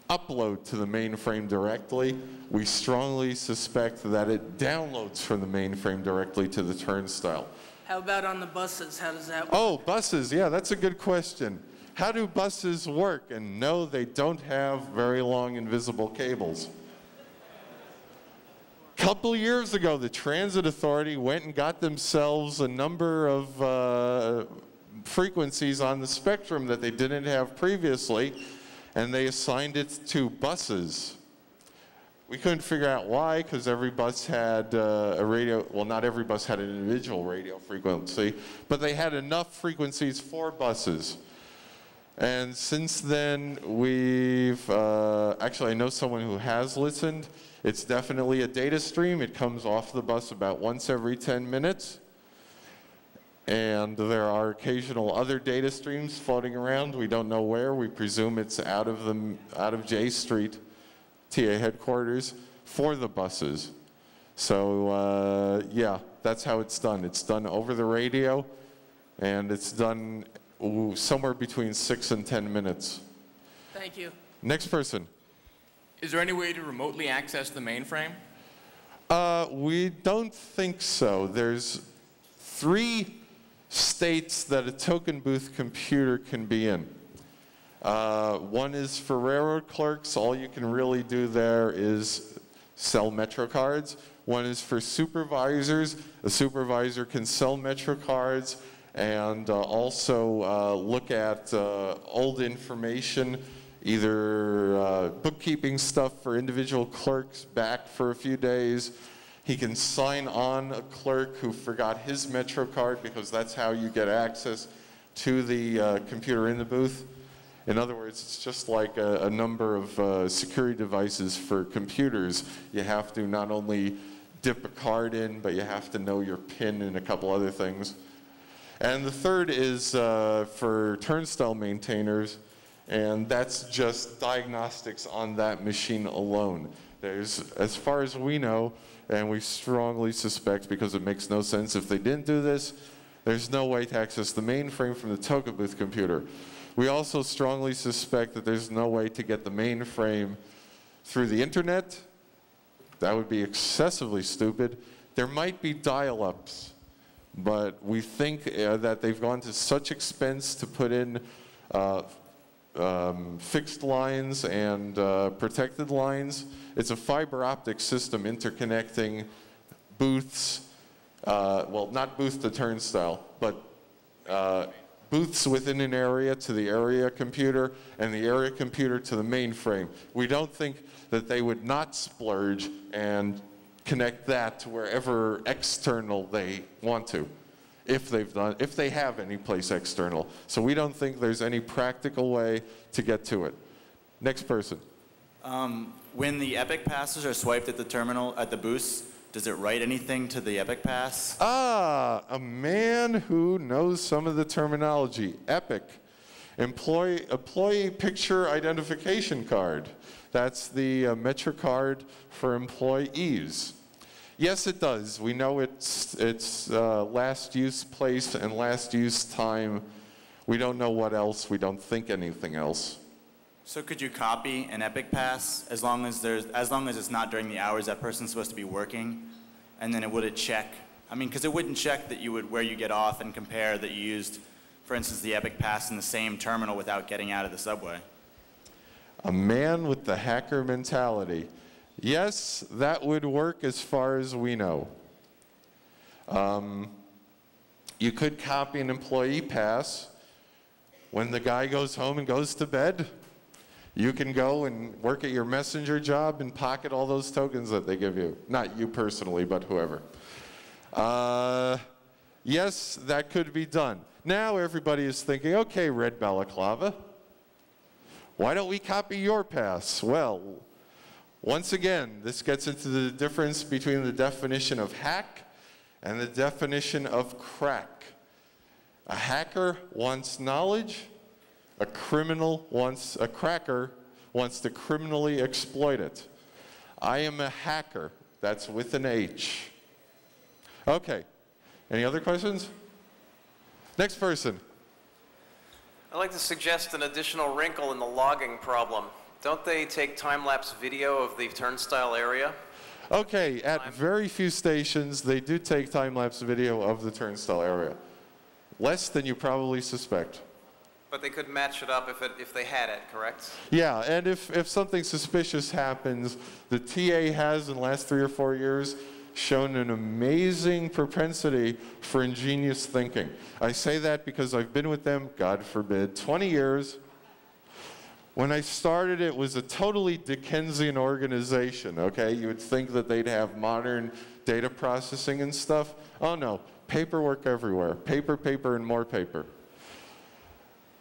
upload to the mainframe directly. We strongly suspect that it downloads from the mainframe directly to the turnstile. How about on the buses? How does that work? Oh, buses, yeah, that's a good question. How do buses work? And no, they don't have very long invisible cables. Couple years ago, the Transit Authority went and got themselves a number of frequencies on the spectrum that they didn't have previously, and they assigned it to buses. We couldn't figure out why, because every bus had a radio, well, not every bus had an individual radio frequency, but they had enough frequencies for buses. And since then, we've, actually I know someone who has listened. It's definitely a data stream. It comes off the bus about once every 10 minutes. And there are occasional other data streams floating around. We don't know where. We presume it's out of J Street, TA headquarters, for the buses. So yeah, that's how it's done. It's done over the radio, and it's done somewhere between 6 and 10 minutes. Thank you. Next person. Is there any way to remotely access the mainframe? We don't think so. There's 3 states that a token booth computer can be in. One is for railroad clerks. All you can really do there is sell Metrocards. One is for supervisors. A supervisor can sell Metrocards and also look at old information, either bookkeeping stuff for individual clerks back for a few days. He can sign on a clerk who forgot his Metrocard, because that's how you get access to the computer in the booth. In other words, it's just like a number of security devices for computers. You have to not only dip a card in, but you have to know your PIN and a couple other things. And the third is for turnstile maintainers, and that's just diagnostics on that machine alone. There's, as far as we know, and we strongly suspect, because it makes no sense if they didn't do this, there's no way to access the mainframe from the token booth computer. We also strongly suspect that there's no way to get the mainframe through the internet. That would be excessively stupid. There might be dial-ups, but we think that they've gone to such expense to put in fixed lines and protected lines. It's a fiber optic system interconnecting booths, well, not booth to turnstile, but booths within an area to the area computer, and the area computer to the mainframe. We don't think that they would not splurge and connect that to wherever external they want to, if they have any place external. So we don't think there's any practical way to get to it. Next person. When the Epic passes are swiped at the terminal, at the booths, does it write anything to the Epic Pass? Ah, a man who knows some of the terminology. Epic. Employee Picture Identification Card. That's the Metrocard for employees. Yes, it does. We know it's last use place and last use time. We don't know what else. We don't think anything else. So could you copy an Epic Pass as long as it's not during the hours that person's supposed to be working, and then would it check? I mean, because it wouldn't check that where you get off and compare that you used, for instance, the Epic Pass in the same terminal without getting out of the subway. A man with the hacker mentality. Yes, that would work as far as we know. You could copy an employee pass when the guy goes home and goes to bed. You can go and work at your messenger job and pocket all those tokens that they give you. Not you personally, but whoever. Yes, that could be done. Now everybody is thinking, okay, Red Balaclava, why don't we copy your pass? Well, once again, this gets into the difference between the definition of hack and the definition of crack. A hacker wants knowledge. A cracker wants to criminally exploit it. I am a hacker. That's with an H. Okay. Any other questions? Next person. I'd like to suggest an additional wrinkle in the logging problem. Don't they take time-lapse video of the turnstile area? Okay, at very few stations, they do take time-lapse video of the turnstile area. Less than you probably suspect. But they could match it up if they had it, correct? Yeah, and if something suspicious happens, the TA has in the last 3 or 4 years shown an amazing propensity for ingenious thinking. I say that because I've been with them, God forbid, 20 years. When I started, it was a totally Dickensian organization, okay? You would think that they'd have modern data processing and stuff. Oh no, paperwork everywhere. Paper, paper, and more paper.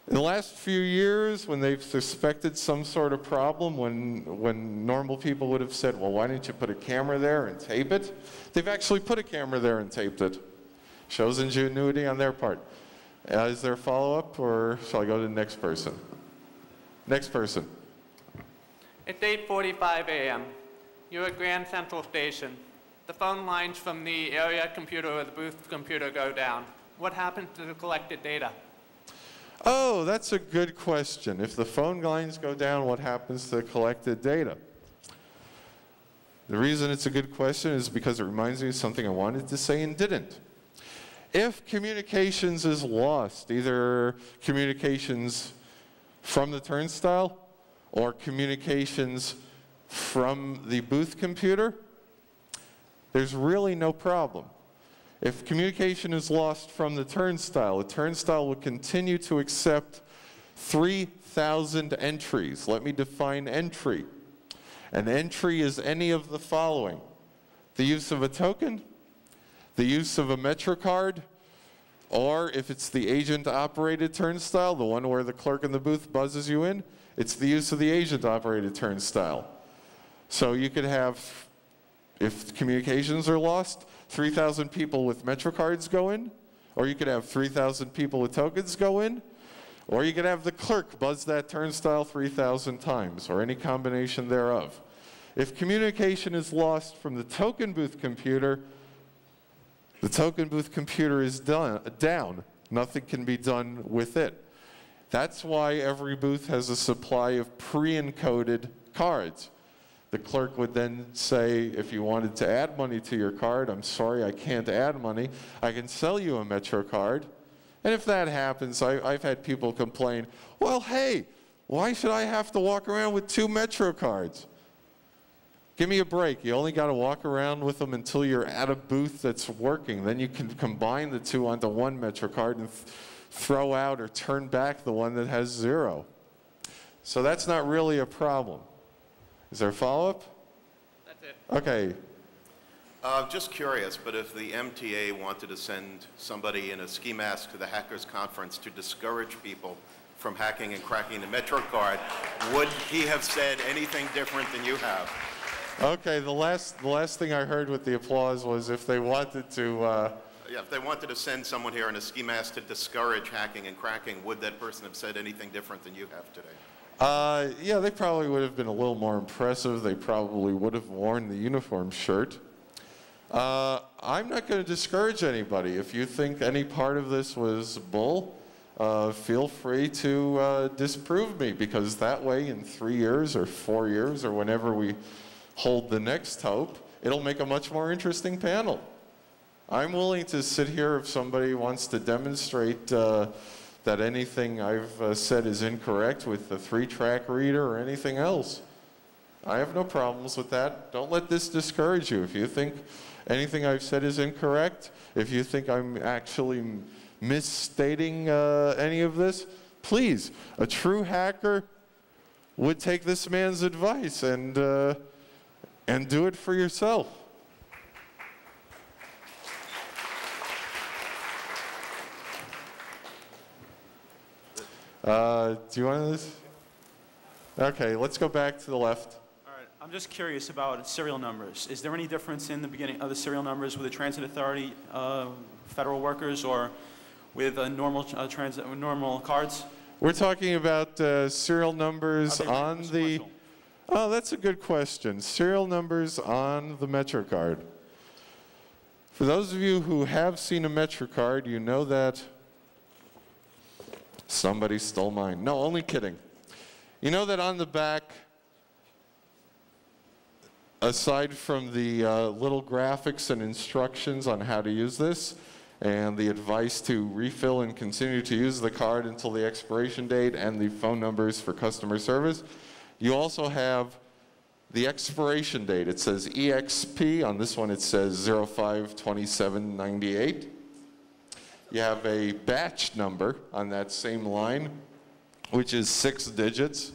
In the last few years, when they've suspected some sort of problem, when normal people would have said, well, why didn't you put a camera there and tape it? They've actually put a camera there and taped it. Shows ingenuity on their part. Is there a follow-up, or shall I go to the next person? Next person. It's 8:45 a.m. You're at Grand Central Station. The phone lines from the area computer or the booth computer go down. What happens to the collected data? Oh, that's a good question. If the phone lines go down, what happens to the collected data? The reason it's a good question is because it reminds me of something I wanted to say and didn't. If communications is lost, either communications from the turnstile or communications from the booth computer, there's really no problem. If communication is lost from the turnstile will continue to accept 3,000 entries. Let me define entry. An entry is any of the following: the use of a token, the use of a Metrocard, or if it's the agent-operated turnstile, the one where the clerk in the booth buzzes you in, it's the use of the agent-operated turnstile. So you could have, if communications are lost, 3,000 people with Metrocards go in, or you could have 3,000 people with tokens go in, or you could have the clerk buzz that turnstile 3,000 times, or any combination thereof. If communication is lost from the token booth computer, the token booth computer is down. Nothing can be done with it. That's why every booth has a supply of pre-encoded cards. The clerk would then say, if you wanted to add money to your card, I'm sorry, I can't add money. I can sell you a Metrocard. And if that happens, I've had people complain, well, hey, why should I have to walk around with 2 Metrocards? Give me a break. You only got to walk around with them until you're at a booth that's working. Then you can combine the 2 onto 1 Metrocard and throw out or turn back the one that has 0. So that's not really a problem. Is there a follow-up? That's it. Okay. Just curious, but if the MTA wanted to send somebody in a ski mask to the hackers conference to discourage people from hacking and cracking the Metrocard, would he have said anything different than you have? Okay, the last thing I heard with the applause was if they wanted to... Yeah, if they wanted to send someone here in a ski mask to discourage hacking and cracking, would that person have said anything different than you have today? Yeah, they probably would have been a little more impressive. They probably would have worn the uniform shirt. I'm not going to discourage anybody. If you think any part of this was bull, feel free to disprove me, because that way in 3 years or 4 years or whenever we hold the next hope, it'll make a much more interesting panel. I'm willing to sit here if somebody wants to demonstrate that anything I've said is incorrect with the 3-track reader or anything else. I have no problems with that. Don't let this discourage you. If you think anything I've said is incorrect, if you think I'm actually misstating any of this, please, a true hacker would take this man's advice and do it for yourself. Do you want this? Okay, let's go back to the left. All right, I'm just curious about serial numbers. Is there any difference in the beginning of the serial numbers with the transit authority, federal workers, or with normal cards? We're talking about serial numbers on the... Oh, that's a good question. Serial numbers on the Metrocard. For those of you who have seen a Metrocard, you know that... Somebody stole mine. No, only kidding. You know that on the back, aside from the little graphics and instructions on how to use this, and the advice to refill and continue to use the card until the expiration date and the phone numbers for customer service, you also have the expiration date. It says EXP. On this one it says 05/27/98. You have a batch number on that same line, which is 6 digits.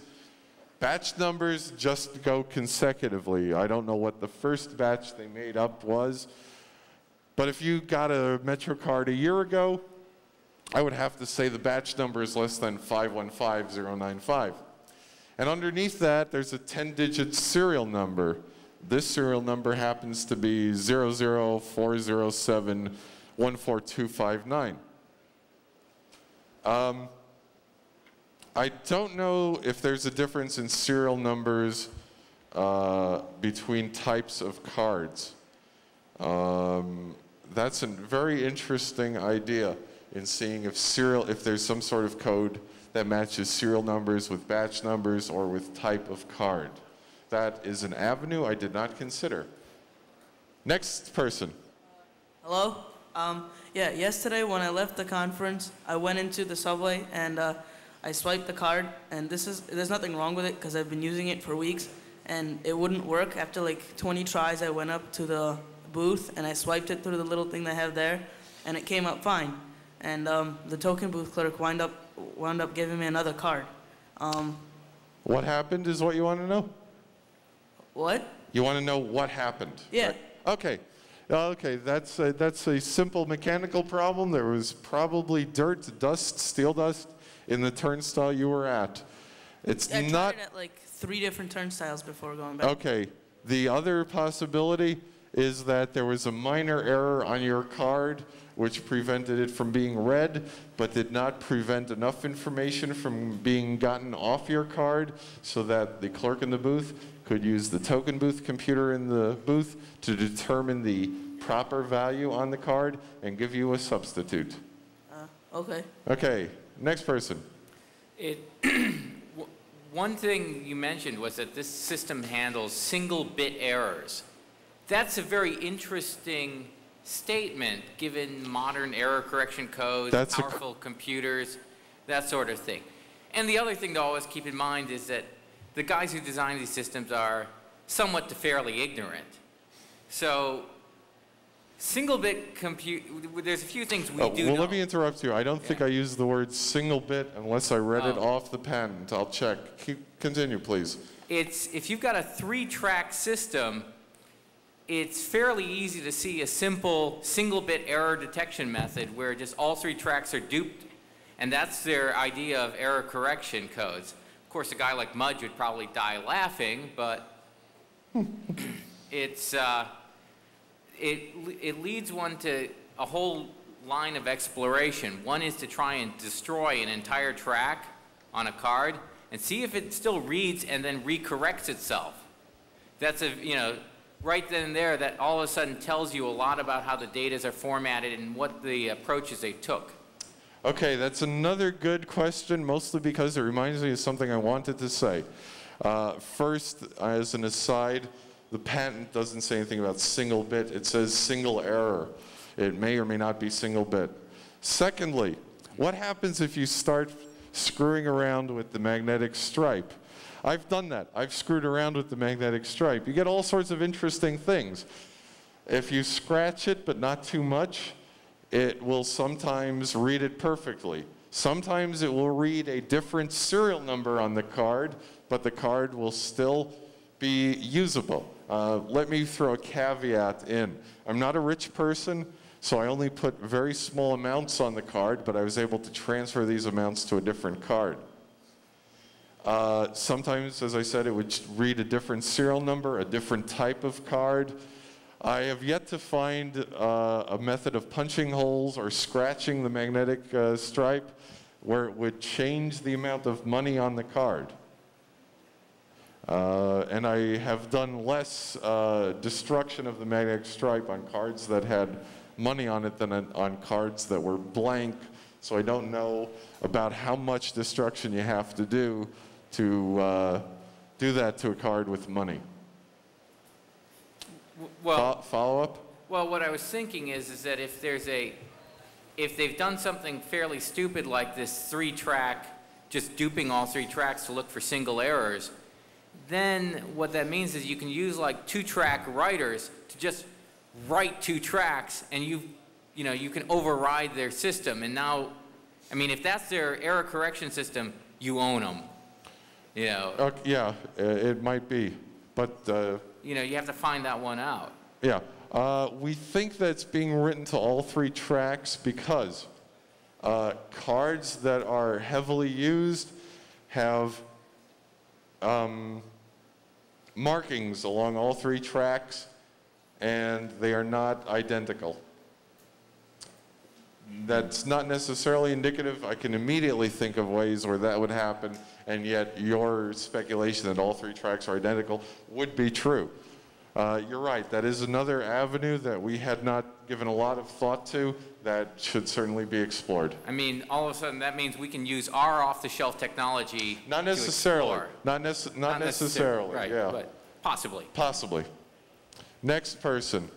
Batch numbers just go consecutively. I don't know what the first batch they made up was, but if you got a Metrocard a year ago, I would have to say the batch number is less than 515095. And underneath that, there's a 10-digit serial number. This serial number happens to be 00407-14259. I don't know if there's a difference in serial numbers between types of cards. That's a very interesting idea in seeing if there's some sort of code that matches serial numbers with batch numbers or with type of card. That is an avenue I did not consider. Next person. Hello? Yeah, yesterday when I left the conference, I went into the subway and I swiped the card, and there's nothing wrong with it because I've been using it for weeks, and it wouldn't work. After like 20 tries, I went up to the booth and I swiped it through the little thing they have there, and it came up fine. And the token booth clerk wound up giving me another card. What happened is what you want to know? What? You want to know what happened? Yeah. Right? Okay. Okay, that's a simple mechanical problem. There was probably dirt, dust, steel dust in the turnstile you were at. It's I not... tried it at like 3 different turnstiles before going back. Okay. The other possibility is that there was a minor error on your card which prevented it from being read, but did not prevent enough information from being gotten off your card so that the clerk in the booth could use the token booth computer in the booth to determine the proper value on the card and give you a substitute. Okay. Okay, next person. One thing you mentioned was that this system handles single-bit errors. That's a very interesting statement given modern error correction codes, powerful computers, that sort of thing. And the other thing to always keep in mind is that the guys who design these systems are somewhat fairly ignorant. So single-bit compute, there's a few things we do know. Well, let me interrupt you. I don't think I used the word single bit unless I read it off the patent. I'll check. Continue, please. If you've got a 3-track system, it's fairly easy to see a simple single-bit error detection method where just all 3 tracks are duped, and that's their idea of error correction codes. Of course, a guy like Mudge would probably die laughing, but it leads one to a whole line of exploration. One is to try and destroy an entire track on a card and see if it still reads and then recorrects itself. That's right then and there, that all of a sudden tells you a lot about how the data are formatted and what the approaches they took. Okay, that's another good question, mostly because it reminds me of something I wanted to say. First, as an aside, the patent doesn't say anything about single bit. It says single error. It may or may not be single bit. Secondly, what happens if you start screwing around with the magnetic stripe? I've done that. I've screwed around with the magnetic stripe. You get all sorts of interesting things. If you scratch it, but not too much, it will sometimes read it perfectly. Sometimes it will read a different serial number on the card, but the card will still be usable. Let me throw a caveat in. I'm not a rich person, so I only put very small amounts on the card, but I was able to transfer these amounts to a different card. Sometimes, as I said, it would read a different serial number, a different type of card. I have yet to find a method of punching holes or scratching the magnetic stripe where it would change the amount of money on the card. And I have done less destruction of the magnetic stripe on cards that had money on it than on cards that were blank. So I don't know about how much destruction you have to do that to a card with money. Well, follow up? Well, what I was thinking is that if they've done something fairly stupid like this 3-track, just duping all 3 tracks to look for single errors, then what that means is you can use like 2-track writers to just write 2 tracks, and you can override their system. And now, I mean, if that's their error correction system, you own them. You know. Yeah, it might be, but you know, you have to find that one out. Yeah, we think that it's being written to all 3 tracks because cards that are heavily used have markings along all 3 tracks, and they are not identical. That's not necessarily indicative. I can immediately think of ways where that would happen, and yet your speculation that all 3 tracks are identical would be true. You're right. That is another avenue that we had not given a lot of thought to that should certainly be explored. I mean, all of a sudden that means we can use our off-the-shelf technology. Not necessarily. Not necessarily. Right, yeah. But possibly. Possibly. Next person.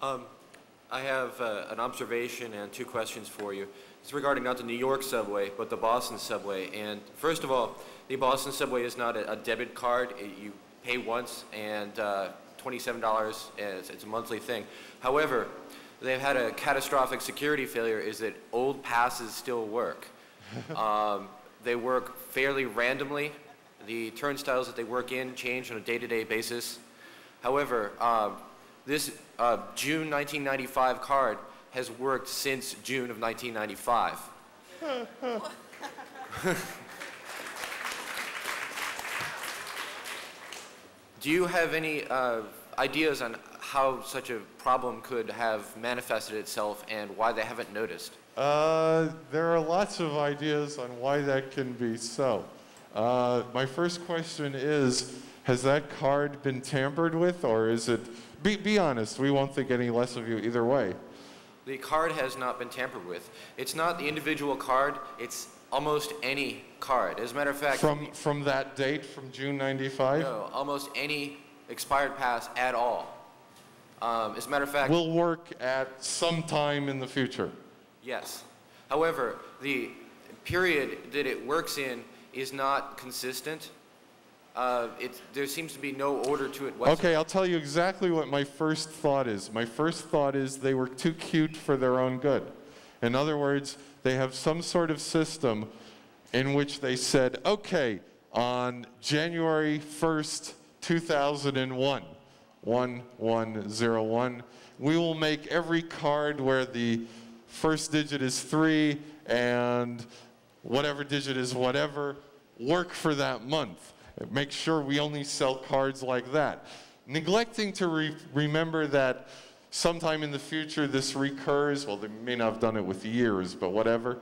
I have an observation and 2 questions for you. It's regarding not the New York subway, but the Boston subway. And first of all, the Boston subway is not a debit card. You pay once and $27, it's a monthly thing. However, they've had a catastrophic security failure is that old passes still work. They work fairly randomly. The turnstiles that they work in change on a day-to-day basis. However, this June 1995 card has worked since June of 1995. Do you have any ideas on how such a problem could have manifested itself and why they haven't noticed? There are lots of ideas on why that can be so. My first question is, has that card been tampered with, or is it... Be honest, we won't think any less of you either way. The card has not been tampered with. It's not the individual card, it's almost any card. As a matter of fact... From that date, from June 95? No, almost any expired pass at all. As a matter of fact... Will work at some time in the future. Yes. However, the period that it works in is not consistent. There seems to be no order to it whatsoever. Okay, I'll tell you exactly what my first thought is. My first thought is they were too cute for their own good. In other words, they have some sort of system in which they said, okay, on January 1st, 2001, 1101, we will make every card where the first digit is 3 and whatever digit is whatever work for that month. Make sure we only sell cards like that. Neglecting to remember that sometime in the future this recurs. Well, they may not have done it with years, but whatever.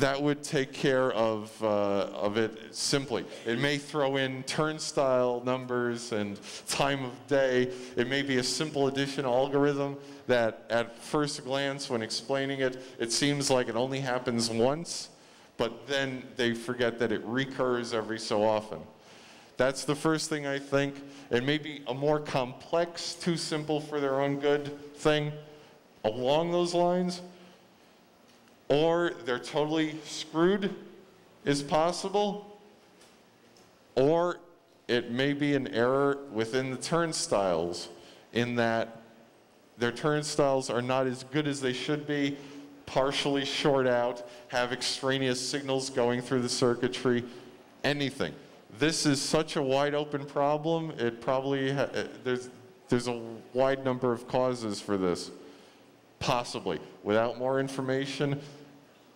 that would take care of it simply. It may throw in turnstile numbers and time of day. It may be a simple addition algorithm that at first glance when explaining it, it seems like it only happens once, but then they forget that it recurs every so often. That's the first thing I think. It may be a more complex, too simple for their own good thing along those lines, or they're totally screwed is possible, or it may be an error within the turnstiles in that their turnstiles are not as good as they should be, partially short out, have extraneous signals going through the circuitry, anything. This is such a wide open problem, it probably, there's a wide number of causes for this, possibly. Without more information,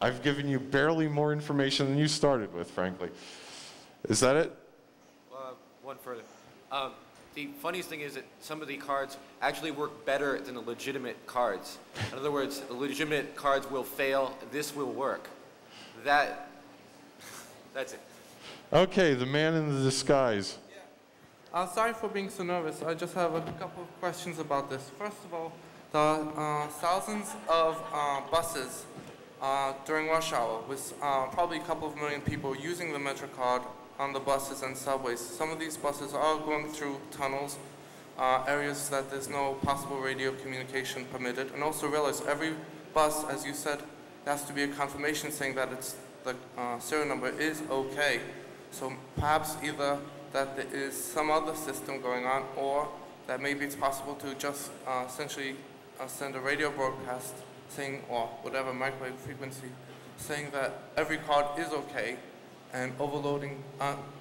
I've given you barely more information than you started with, frankly. Is that it? One further. The funniest thing is that some of the cards actually work better than the legitimate cards. In other words, the legitimate cards will fail, this will work. That's it. Okay, the man in the disguise. Sorry for being so nervous. I just have a couple of questions about this. First of all, the thousands of buses during rush hour with probably a couple of million people using the Metrocard on the buses and subways. Some of these buses are going through tunnels, areas that there's no possible radio communication permitted. And also realize every bus, as you said, there has to be a confirmation saying that it's the serial number is okay. So perhaps either that there is some other system going on, or that maybe it's possible to just essentially send a radio broadcast saying, or whatever microwave frequency, saying that every card is okay, and overloading,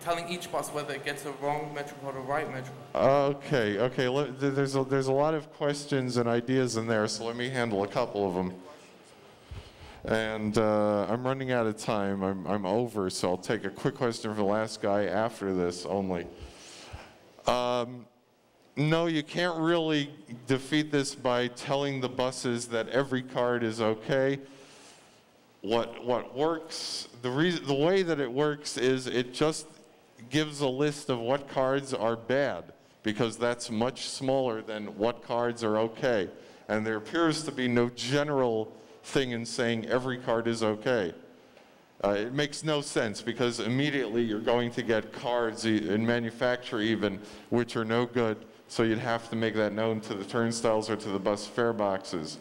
telling each bus whether it gets a wrong Metrocard or right Metrocard. Okay. There's a lot of questions and ideas in there, so let me handle a couple of them. And I'm running out of time. I'm over, so I'll take a quick question for the last guy after this only. No, you can't really defeat this by telling the buses that every card is okay. What works, the way that it works is it just gives a list of what cards are bad, because that's much smaller than what cards are okay. And there appears to be no general thing in saying every card is okay. It makes no sense, because immediately you're going to get cards in manufacture even which are no good, so you'd have to make that known to the turnstiles or to the bus fare boxes.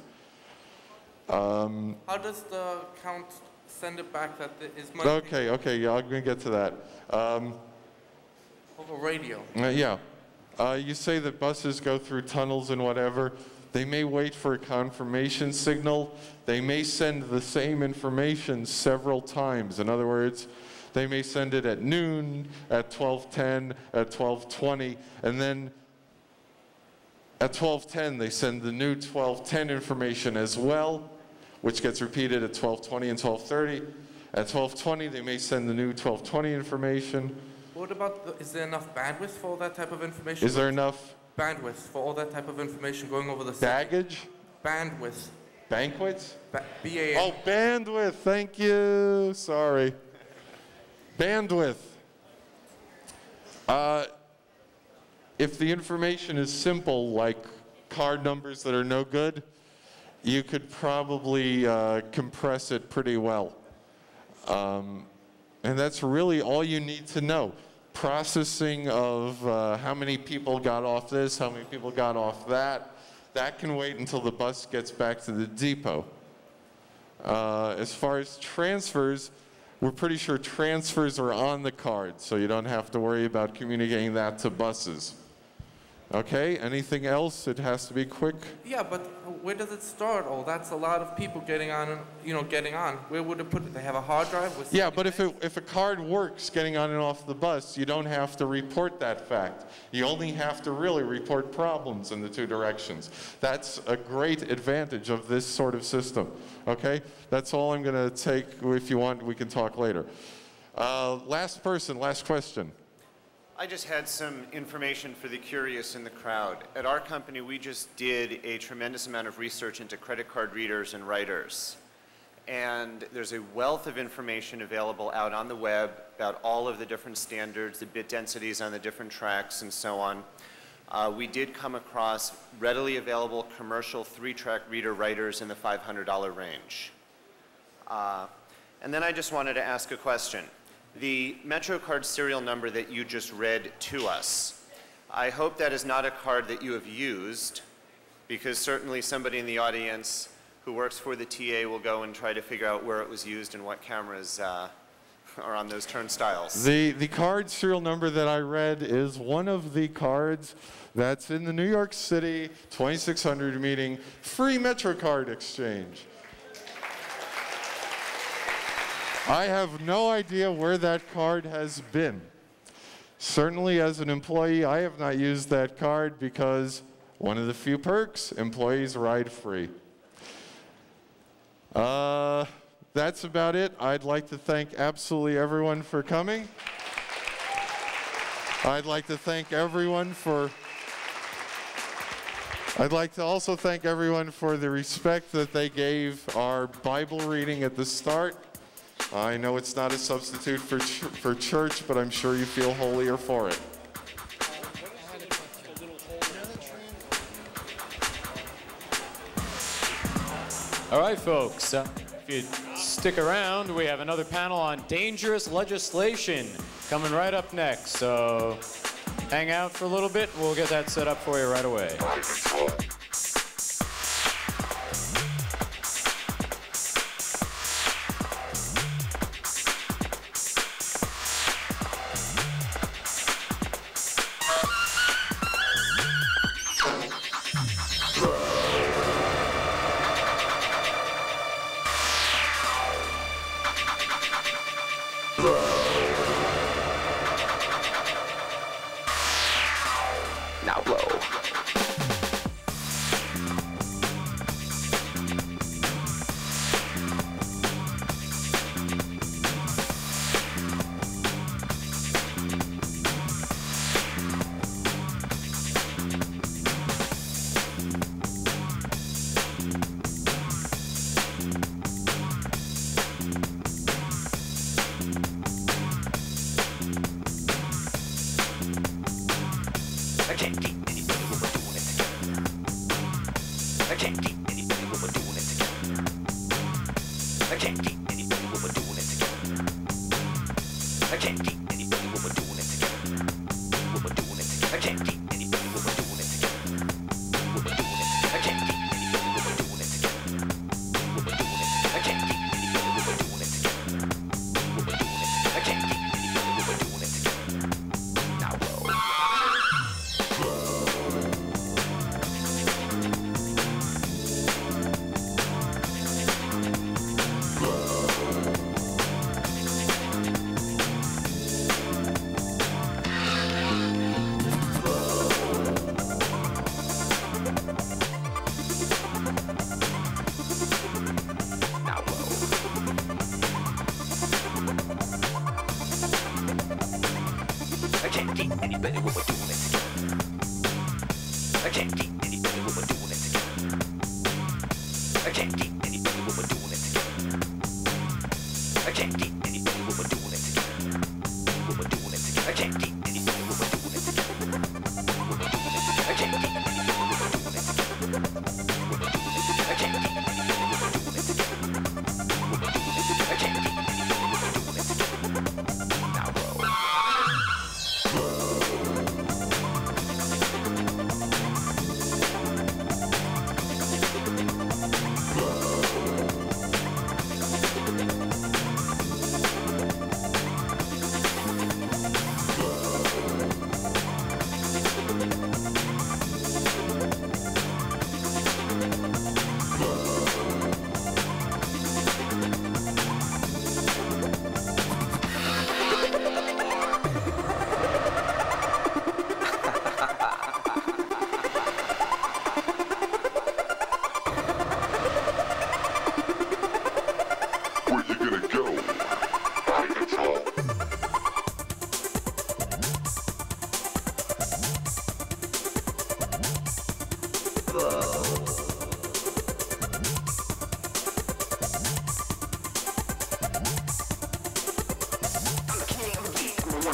How does the count send it back that there is money? Okay, yeah, I'm going to get to that. Over radio. Yeah. You say that buses go through tunnels and whatever. They may wait for a confirmation signal. They may send the same information several times. In other words, they may send it at noon, at 12:10, at 12:20, and then at 12:10 they send the new 12:10 information as well, which gets repeated at 12:20 and 12:30. At 12:20 they may send the new 12:20 information. What about, is there enough bandwidth for all that type of information? Is there enough bandwidth for all that type of information going over the baggage? Bandwidth. Banquets? B-A-N. Oh, bandwidth. Thank you. Sorry. Bandwidth. If the information is simple, like card numbers that are no good, you could probably compress it pretty well. And that's really all you need to know. Processing of how many people got off this, how many people got off that, that can wait until the bus gets back to the depot. As far as transfers, we're pretty sure transfers are on the card, so you don't have to worry about communicating that to buses. Okay, anything else? It has to be quick. Yeah, but where does it start? Oh, that's a lot of people getting on, getting on. Where would it put it? They have a hard drive with. Yeah, but if a card works getting on and off the bus, you don't have to report that fact. You only have to really report problems in the two directions. That's a great advantage of this sort of system. Okay, that's all I'm going to take. If you want, we can talk later. Last person, last question. I just had some information for the curious in the crowd. At our company, we just did a tremendous amount of research into credit card readers and writers. and there's a wealth of information available out on the web about all of the different standards, the bit densities on the different tracks, and so on. We did come across readily available commercial 3-track reader writers in the $500 range. And then I just wanted to ask a question. The Metrocard serial number that you just read to us, I hope that is not a card that you have used, because certainly somebody in the audience who works for the TA will go and try to figure out where it was used and what cameras are on those turnstiles. The card serial number that I read is one of the cards that's in the New York City 2600 meeting free Metrocard exchange. I have no idea where that card has been. Certainly as an employee, I have not used that card because one of the few perks, employees ride free. That's about it. I'd like to thank absolutely everyone for coming. I'd like to also thank everyone for the respect that they gave our Bible reading at the start. I know it's not a substitute for church, but I'm sure you feel holier for it. All right, folks, if you stick around, we have another panel on dangerous legislation coming right up next. So hang out for a little bit. We'll get that set up for you right away. Now blow.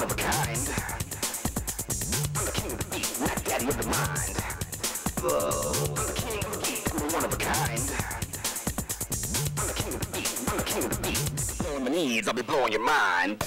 of a kind. I'm the king of the beat, Mac Daddy of the mind. I'm the king of the beat, I'm the one of a kind. I'm the king of the beat, I'm the king of the beat. Blowing my knees, I'll be blowing your mind.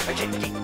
I can't keep